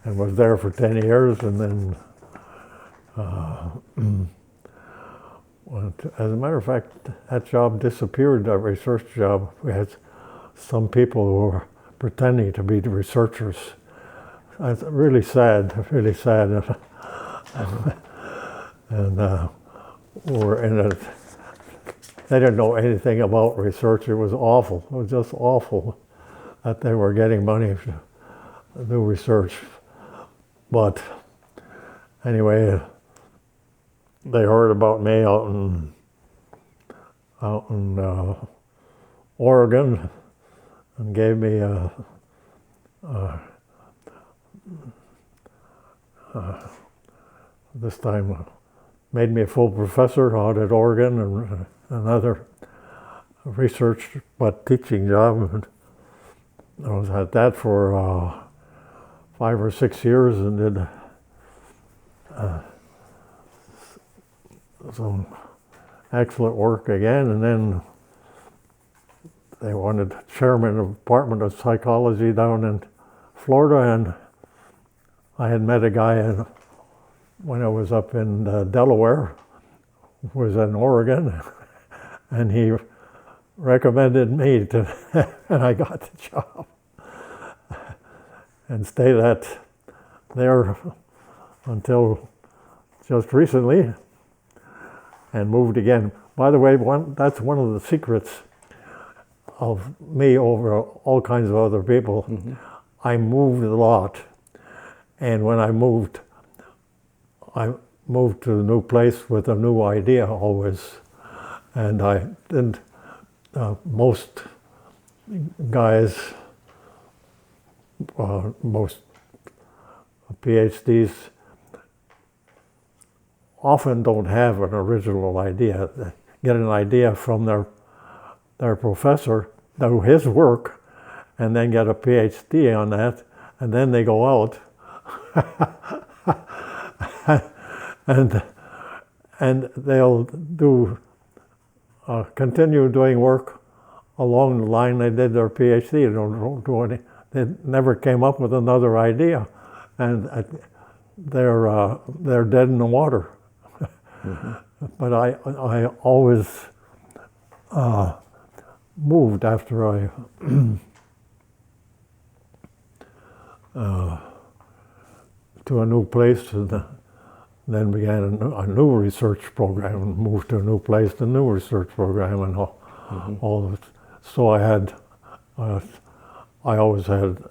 and was there for 10 years, and then as a matter of fact, that job disappeared, that research job. We had some people who were pretending to be the researchers. It's really sad, and were in it. They didn't know anything about research. It was awful. It was just awful that they were getting money to do research. But anyway, they heard about me out in Oregon, and gave me this time made me a full professor out at Oregon, and another research but teaching job. And I was at that for 5 or 6 years, and did some excellent work again. And then they wanted chairman of the Department of Psychology down in Florida, and I had met a guy when I was up in Delaware, was in Oregon, and he recommended me to, and I got the job, and stayed there until just recently, and moved again. By the way, that's one of the secrets of me over all kinds of other people. I moved a lot, and when I moved to a new place with a new idea always, and I didn't. Most guys, most PhDs often don't have an original idea. They get an idea from their professor, do his work, and then get a PhD on that, and then they go out and they'll continue doing work along the line they did their PhD. They never came up with another idea, and they're dead in the water. But I always moved after I to a new place, and then began a new research program, and moved to a new place, a new research program, and all of it. So I always had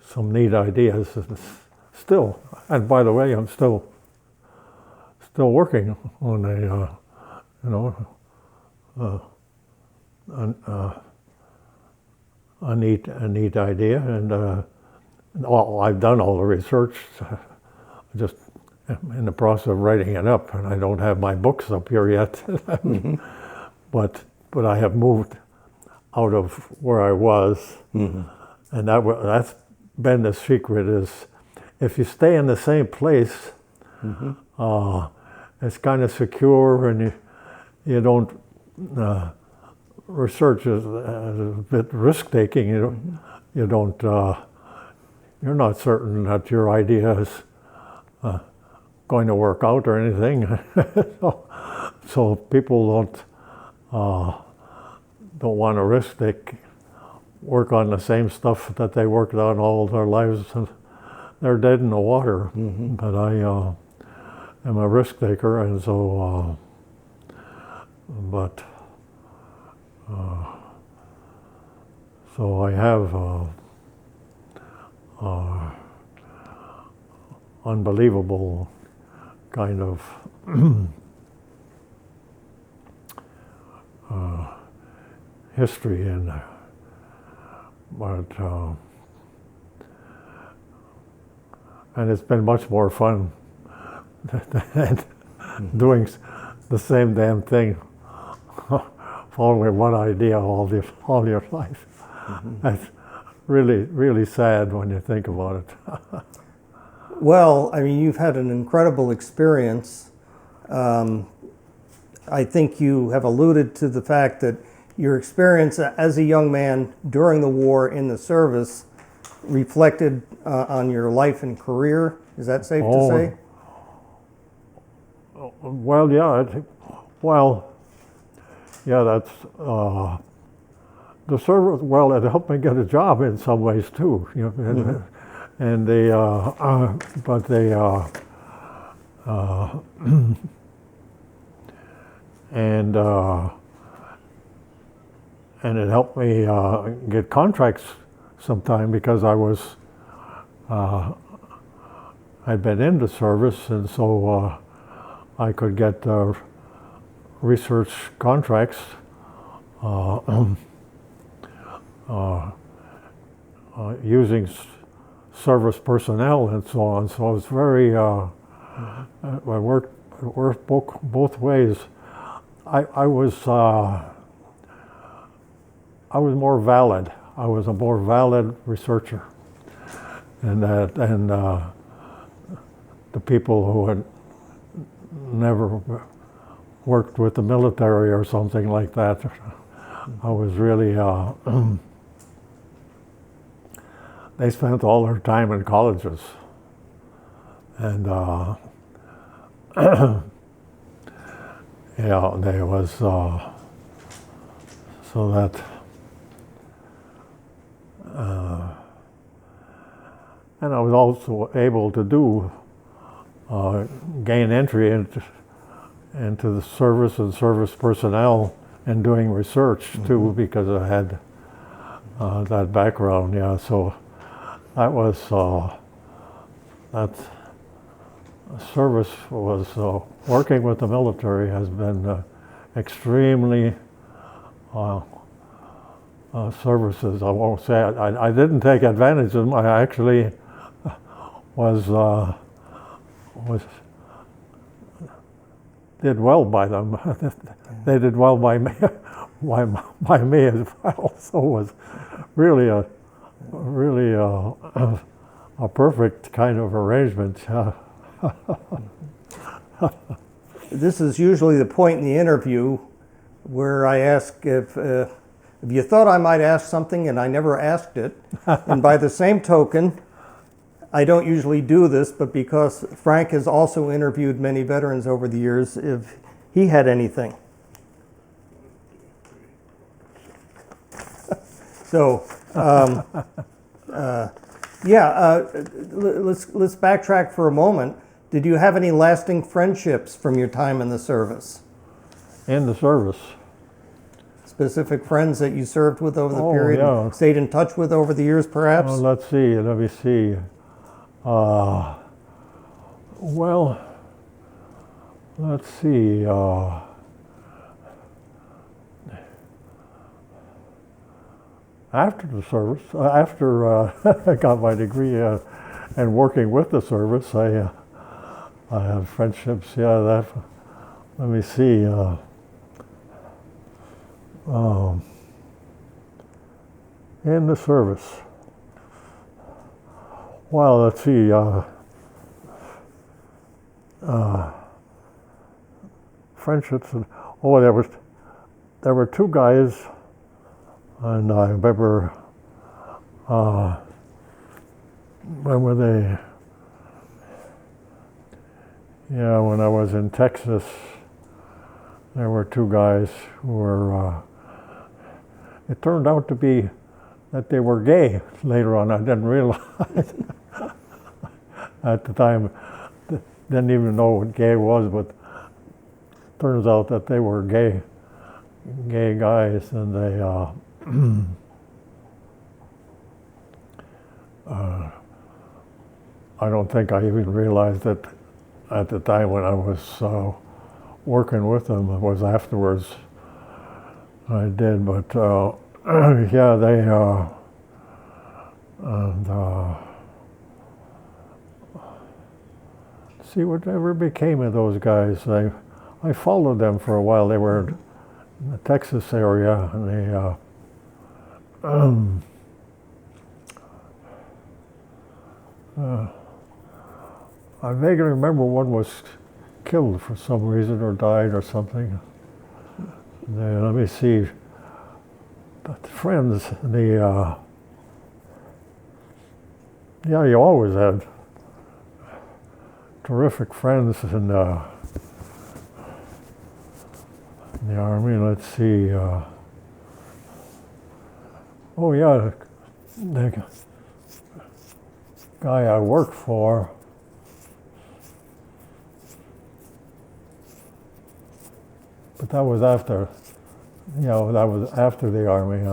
some neat ideas, and still. And by the way, I'm still working on a neat idea, and I've done all the research. Just in the process of writing it up, and I don't have my books up here yet. But I have moved out of where I was, and that's been the secret. Is if you stay in the same place, it's kind of secure, and you don't. Research is a bit risk-taking. You don't. You're not certain that your idea is going to work out or anything. So people don't want to risk. They work on the same stuff that they worked on all their lives, and they're dead in the water. But I am a risk taker, and so. So I have unbelievable kind of history in there, but and it's been much more fun than doing the same damn thing, following one idea all your life. That's really sad when you think about it. Well, I mean, you've had an incredible experience. I think you have alluded to the fact that your experience as a young man during the war in the service reflected on your life and career. Is that safe to say? Well, yeah. That's the service. Well, it helped me get a job in some ways too. And they, but they, and it helped me get contracts sometime because I was, I'd been in the service, and so I could get research contracts using service personnel and so on. So I was very, I worked both ways. I was more valid. I was a more valid researcher, and the people who had never worked with the military or something like that, I was really. They spent all their time in colleges, and yeah, there was so that, and I was also able to gain entry into the service and service personnel and doing research too, because I had that background. Yeah, so. That was, that service was, working with the military has been extremely, services. I won't say, I didn't take advantage of them. I actually did well by them. They did well by me, by me as well. So it was really a perfect kind of arrangement. This is usually the point in the interview where I ask if you thought I might ask something and I never asked it. And by the same token, I don't usually do this, but because Frank has also interviewed many veterans over the years, if he had anything. So, let's backtrack for a moment. Did you have any lasting friendships from your time in the service? In the service. Specific friends that you served with over the period, yeah. and stayed in touch with over the years, perhaps? Let's see. Let me see. Well, let's see. After the service, after I got my degree and working with the service, I have friendships. Yeah, that. Let me see. In the service. Well, let's see. Friendships. There were two guys, and I remember. When were they? Yeah, when I was in Texas, there were two guys who were. It turned out to be that they were gay later on. I didn't realize at the time. Didn't even know what gay was, but turns out that they were gay guys, and they I don't think I even realized it at the time when I was working with them. It was afterwards I did, but yeah, they and see whatever became of those guys. I followed them for a while. They were in the Texas area, and they I vaguely remember one was killed for some reason or died or something. Let me see. But friends, yeah, you always had terrific friends in the Army. Let's see. Oh yeah, the guy I worked for. But that was after, that was after the Army.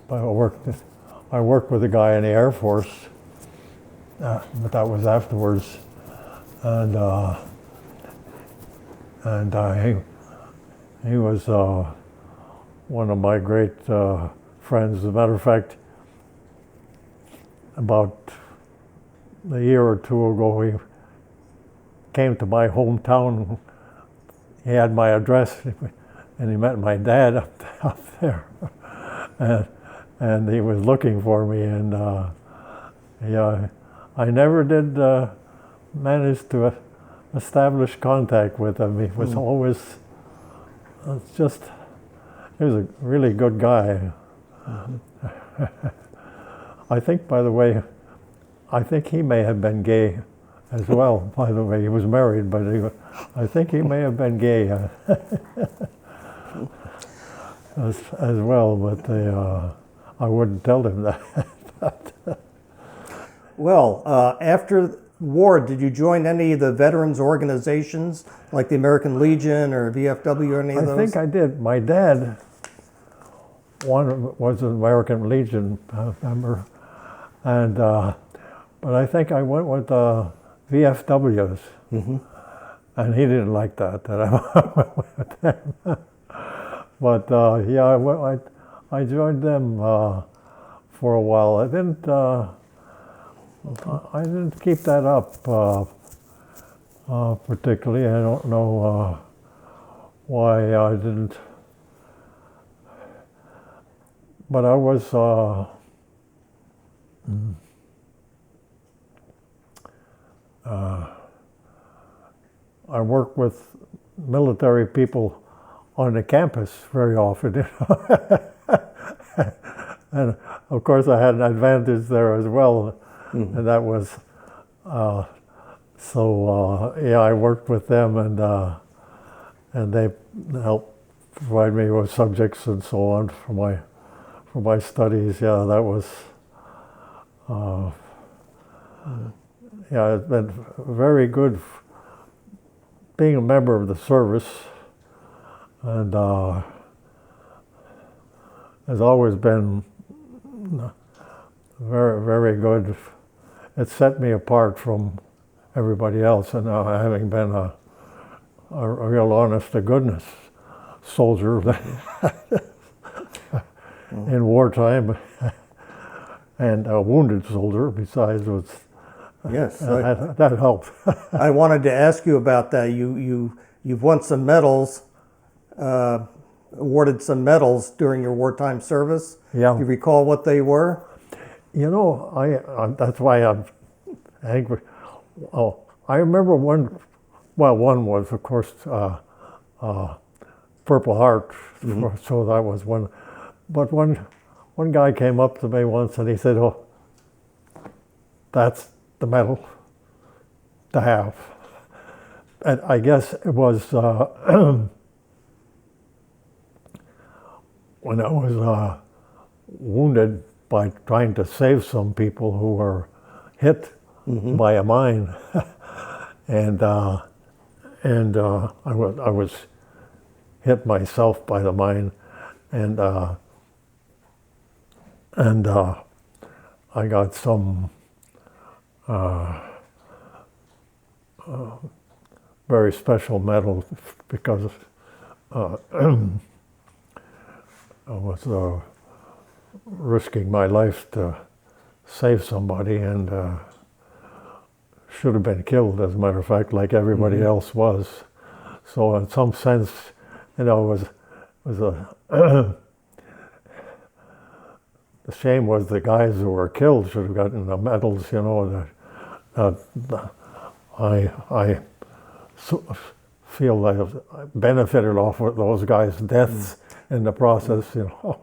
But I worked with a guy in the Air Force, but that was afterwards, and he was one of my great friends. As a matter of fact, about a year or two ago, he came to my hometown. He had my address, and he met my dad up there, and he was looking for me, and yeah, I never did manage to establish contact with him. He was always he was a really good guy. I think, by the way, he may have been gay as well. By the way, he was married, but I think he may have been gay as well. But I wouldn't tell him that. Well, after war, did you join any of the veterans organizations like the American Legion or VFW or any of those? I think I did. My dad was an American Legion member, and but I think I went with VFWs, and he didn't like that I went with them. But yeah, I joined them for a while. I didn't keep that up particularly. I don't know why I didn't. But I was. I work with military people on the campus very often, and of course I had an advantage there as well, and that was so. Yeah, I worked with them, and they helped provide me with subjects and so on for for my studies. Yeah, that was. Yeah, it's been very good being a member of the service, and has always been very, very good. It set me apart from everybody else, and having been a real honest-to-goodness soldier in wartime, and a wounded soldier besides, was Yes, that helped. I wanted to ask you about that. You've won some medals, awarded some medals during your wartime service. Yeah. Do you recall what they were? You know, I that's why I'm angry. Oh, I remember one. Well, one was, of course, Purple Heart. Mm-hmm. So that was one. But one guy came up to me once and he said, "Oh, that's the medal to have." And I guess it was when I was wounded by trying to save some people who were hit by a mine, and I was hit myself by the mine, and I got some very special medal because I was risking my life to save somebody, and should have been killed, as a matter of fact, like everybody else was. So in some sense, you know, it was a the shame was the guys who were killed should have gotten the medals, you know. That I feel I benefited off of those guys' deaths in the process, you know.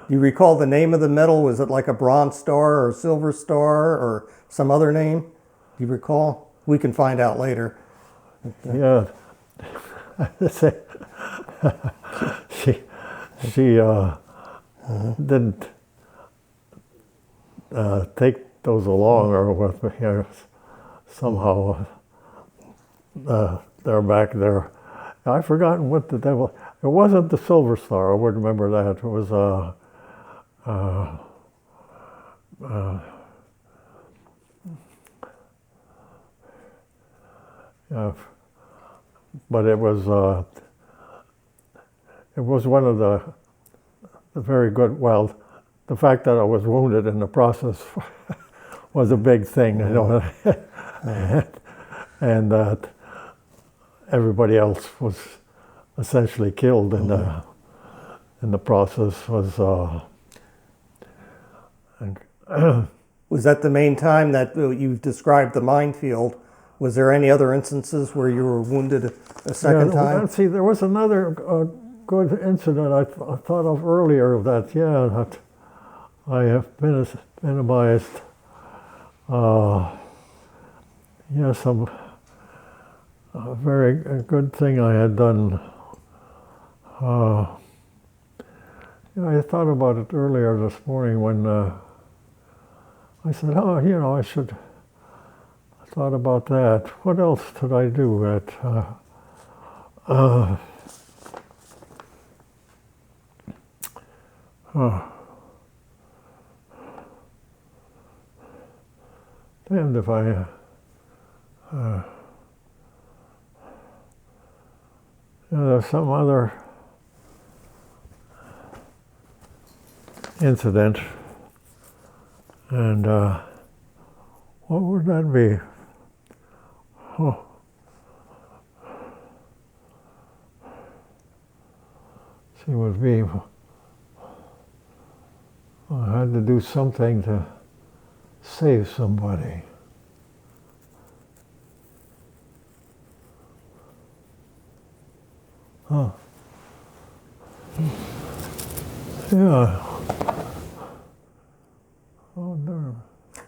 Do you recall the name of the medal? Was it like a Bronze Star or a Silver Star or some other name? Do you recall? We can find out later. Yeah. she didn't take those along, or with me here. Somehow they're back there. I've forgotten what the devil. It wasn't the Silver Star. I would remember that. It was but it was one of the very good. Well, the fact that I was wounded in the process was a big thing, you know, and that everybody else was essentially killed in the process was. Was that the main time that you described the minefield? Was there any other instances where you were wounded a second time? See, there was another good incident I thought of earlier. That that I have minimized. Some very good thing I had done. I thought about it earlier this morning when I said, "Oh, you know, I thought about that. What else did I do at?" Damned if I. There's some other incident, and what would that be? Oh. See, it would be. I had to do something to save somebody. Huh. Yeah. Oh, darn.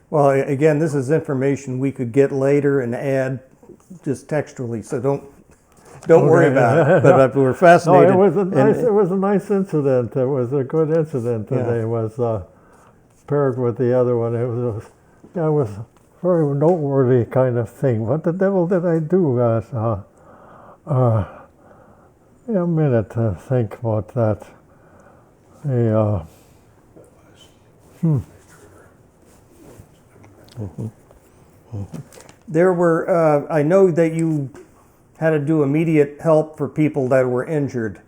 Well, again, this is information we could get later and add just textually, so don't don't worry about it. But we were fascinated. No, it was a nice incident. It was a good incident. And it was paired with the other one. It was a very noteworthy kind of thing. What the devil did I do? A minute to think about that. There were, I know that you had to do immediate help for people that were injured.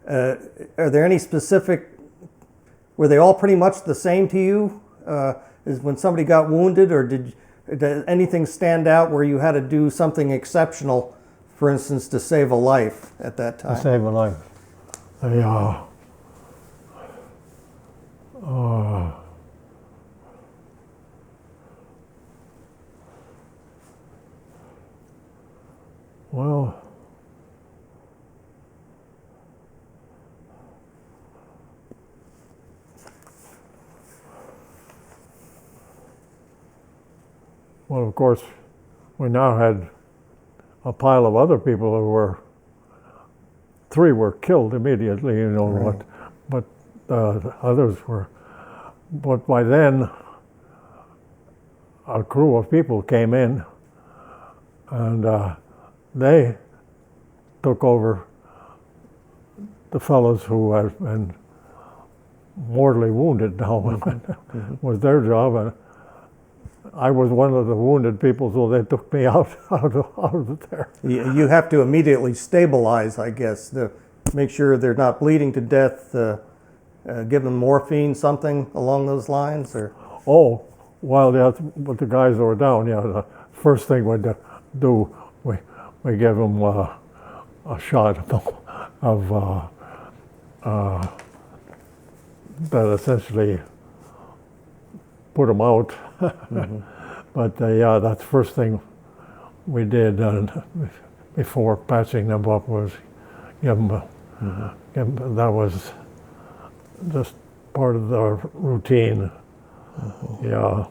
Are there any specific, were they all pretty much the same to you? Is when somebody got wounded, or did anything stand out where you had to do something exceptional, for instance, to save a life at that time? To save a life. Well, of course, we now had a pile of other people who were, 3 were killed immediately, you know, Right. but others were. But by then, a crew of people came in, and they took over the fellows who had been mortally wounded now. Was their job. And I was one of the wounded people, so they took me out of there. You have to immediately stabilize, I guess, to make sure they're not bleeding to death, give them morphine, something along those lines, or? Oh, well, that's what the guys that were down, the first thing we'd do, we give them a shot of that essentially put them out. But that's the first thing we did before patching them up was give them, that was just part of the routine. Yeah.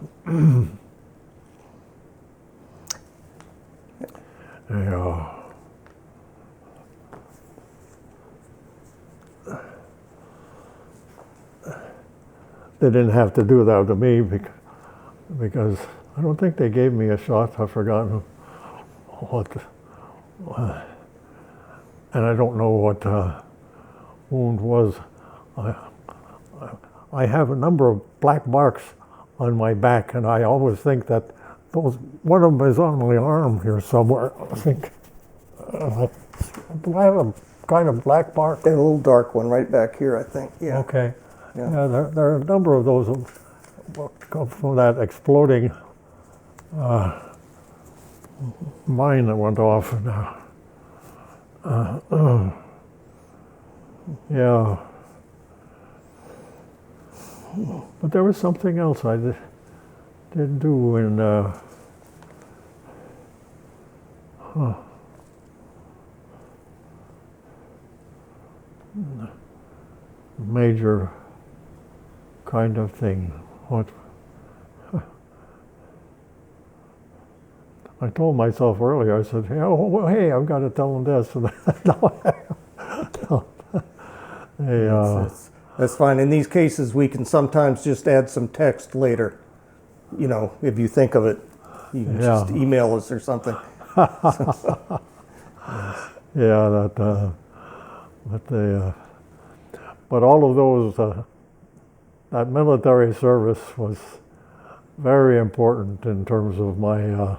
Yeah. They didn't have to do that to me because I don't think they gave me a shot. I've forgotten what, and I don't know what wound was. I have a number of black marks on my back, and I always think that one of them is on my arm here somewhere. I think, do I have a kind of black mark? A little dark one right back here, I think. Yeah. Okay. Yeah, there are a number of those come from that exploding mine that went off. And, yeah. But there was something else I did do in major kind of thing. What I told myself earlier, I said, hey, I've got to tell them this. That's fine. In these cases, we can sometimes just add some text later. You know, if you think of it, you can just email us or something. But all of those, that military service was very important in terms of my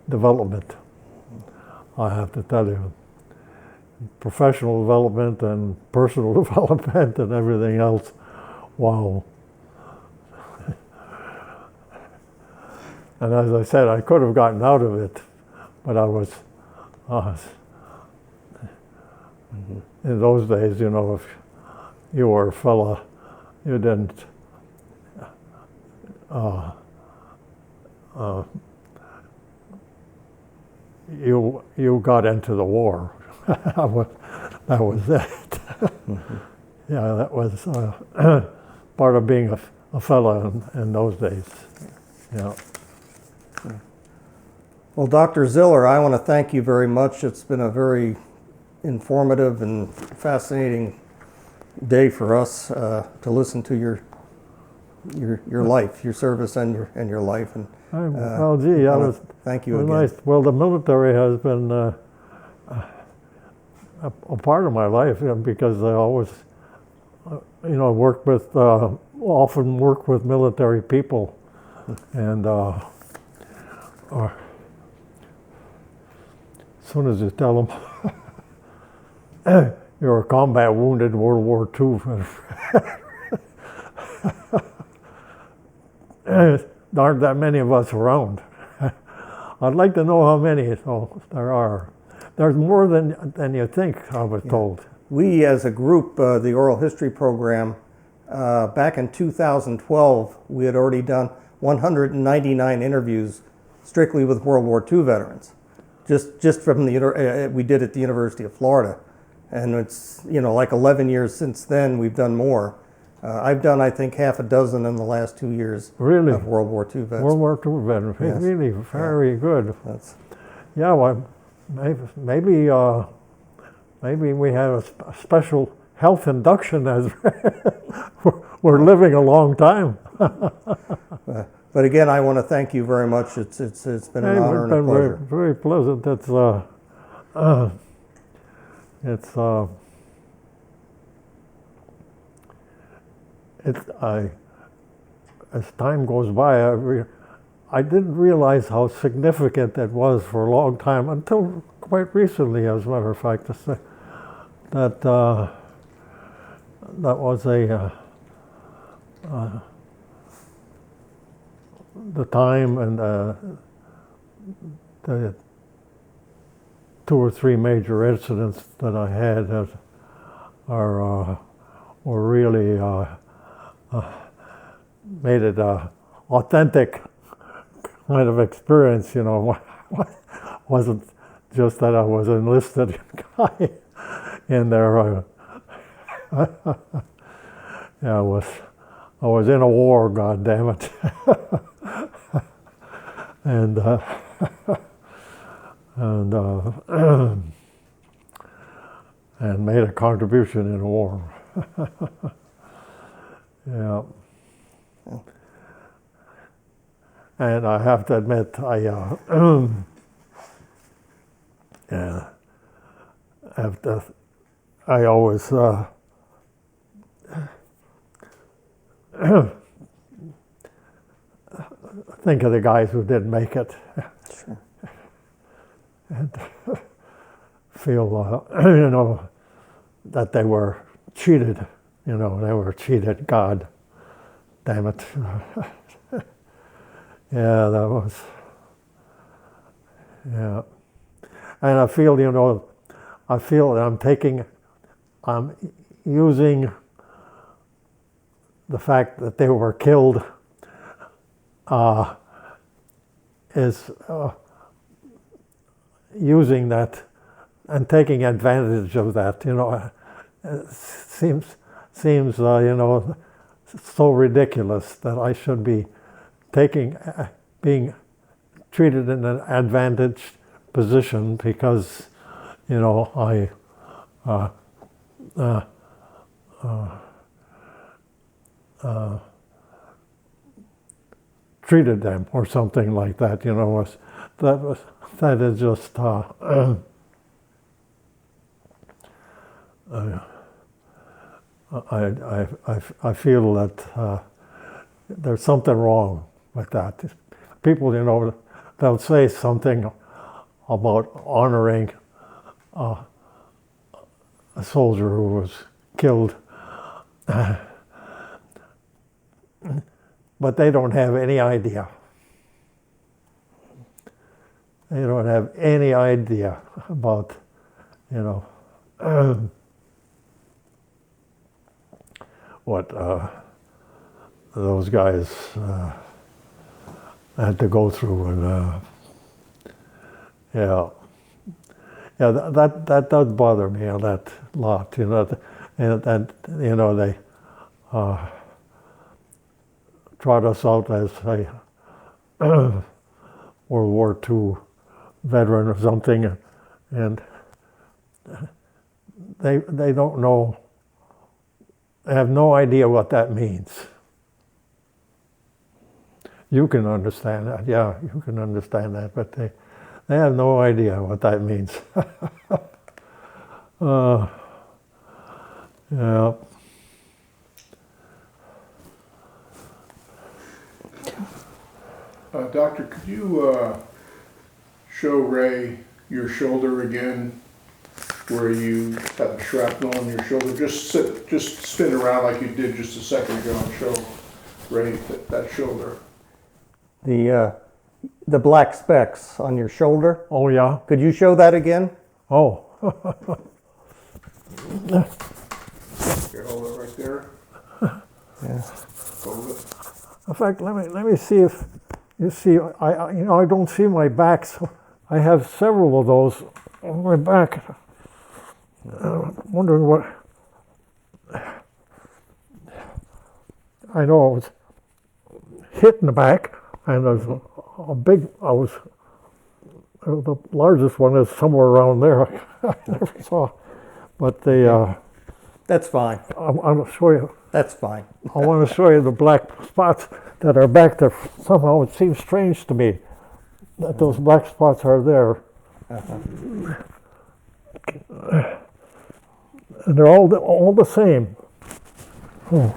development, I have to tell you. Professional development and personal development and everything else. Wow. And as I said, I could have gotten out of it, but I was in those days, you know, if you were a fella, you didn't you got into the war. That was it. Yeah, that was part of being a fella in those days. Yeah. Well, Dr. Ziller, I want to thank you very much. It's been a very informative and fascinating day for us to listen to your life, your service, and your life. And well, gee, thank you again. again. Nice. Well, the military has been a part of my life because I always, often work with military people, and as soon as you tell them you're a combat wounded World War II there aren't that many of us around. I'd like to know how many, so there are. There's more than you think, I was told. We, as a group, the oral history program, back in 2012, we had already done 199 interviews strictly with World War II veterans, just from we did at the University of Florida. And it's, like 11 years since then, we've done more. I've done, I think, half a dozen in the last 2 years really? Of World War II vets. World War II veterans, Yes. Really very good. Yeah, well, maybe we have a special health induction as we're living a long time. But again, I want to thank you very much. It's been an honor and a pleasure. Very, very pleasant. As time goes by, I didn't realize how significant it was for a long time until quite recently, as a matter of fact, to say that that was the time and the 2 or 3 major incidents that I had that were really made it a authentic kind of experience, wasn't just that I was enlisted guy in there. Yeah, I was in a war, God damn it, and and made a contribution in a war. Yeah. And I have to admit, I always think of the guys who didn't make it. Sure. And feel, that they were cheated. They were cheated. God damn it. Yeah, that was, yeah. And I feel, that I'm using the fact that they were killed is using that and taking advantage of that, It seems, so ridiculous that I should be being treated in an advantaged position because, I treated them or something like that. That is just I feel that there's something wrong with that. People, they'll say something about honoring a soldier who was killed, but they don't have any idea. They don't have any idea about, what those guys had to go through, and that does bother me a lot, and they trot us out as a World War II veteran or something, and they don't know, they have no idea what that means. You can understand that, yeah, you can understand that, but they have no idea what that means. Yeah. Doctor, could you show Ray your shoulder again, where you have the shrapnel on your shoulder? Just spin around like you did just a second ago and show Ray that shoulder. The black specks on your shoulder. Oh, yeah? Could you show that again? Oh. Here, hold it right there. Yeah. Hold it. In fact, let me see if you see. I don't see my back. So I have several of those on my back. Wondering what. I know I was hit in the back, and there's a big. The largest one is somewhere around there. I never saw, but That's fine. I'll show you. That's fine. I want to show you the black spots that are back there. Somehow it seems strange to me that those black spots are there. And they're all the same. Oh.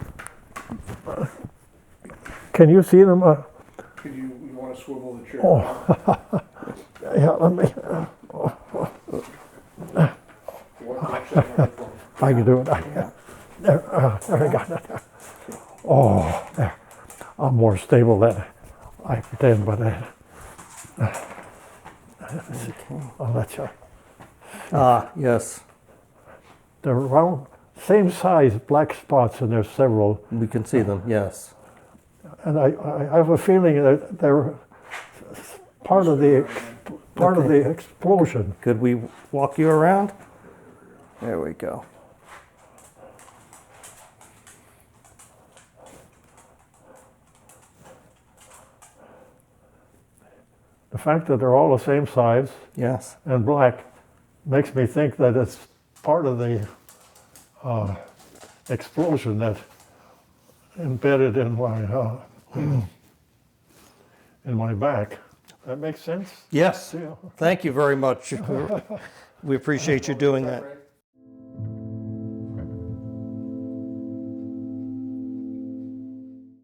Can you see them? Can you want to swivel the chair? Oh. Yeah, let me. I can do it. There I got it. Oh, there. I'm more stable than I pretend, but I'll let you. Ah, yes. They're round, same size black spots, and there's several. We can see them, yes. And I have a feeling that they're part of the explosion. Could we walk you around? There we go. The fact that they're all the same size Yes. and black makes me think that it's part of the explosion that embedded in my back. That makes sense? Yes. Yeah. Thank you very much. We appreciate you doing that.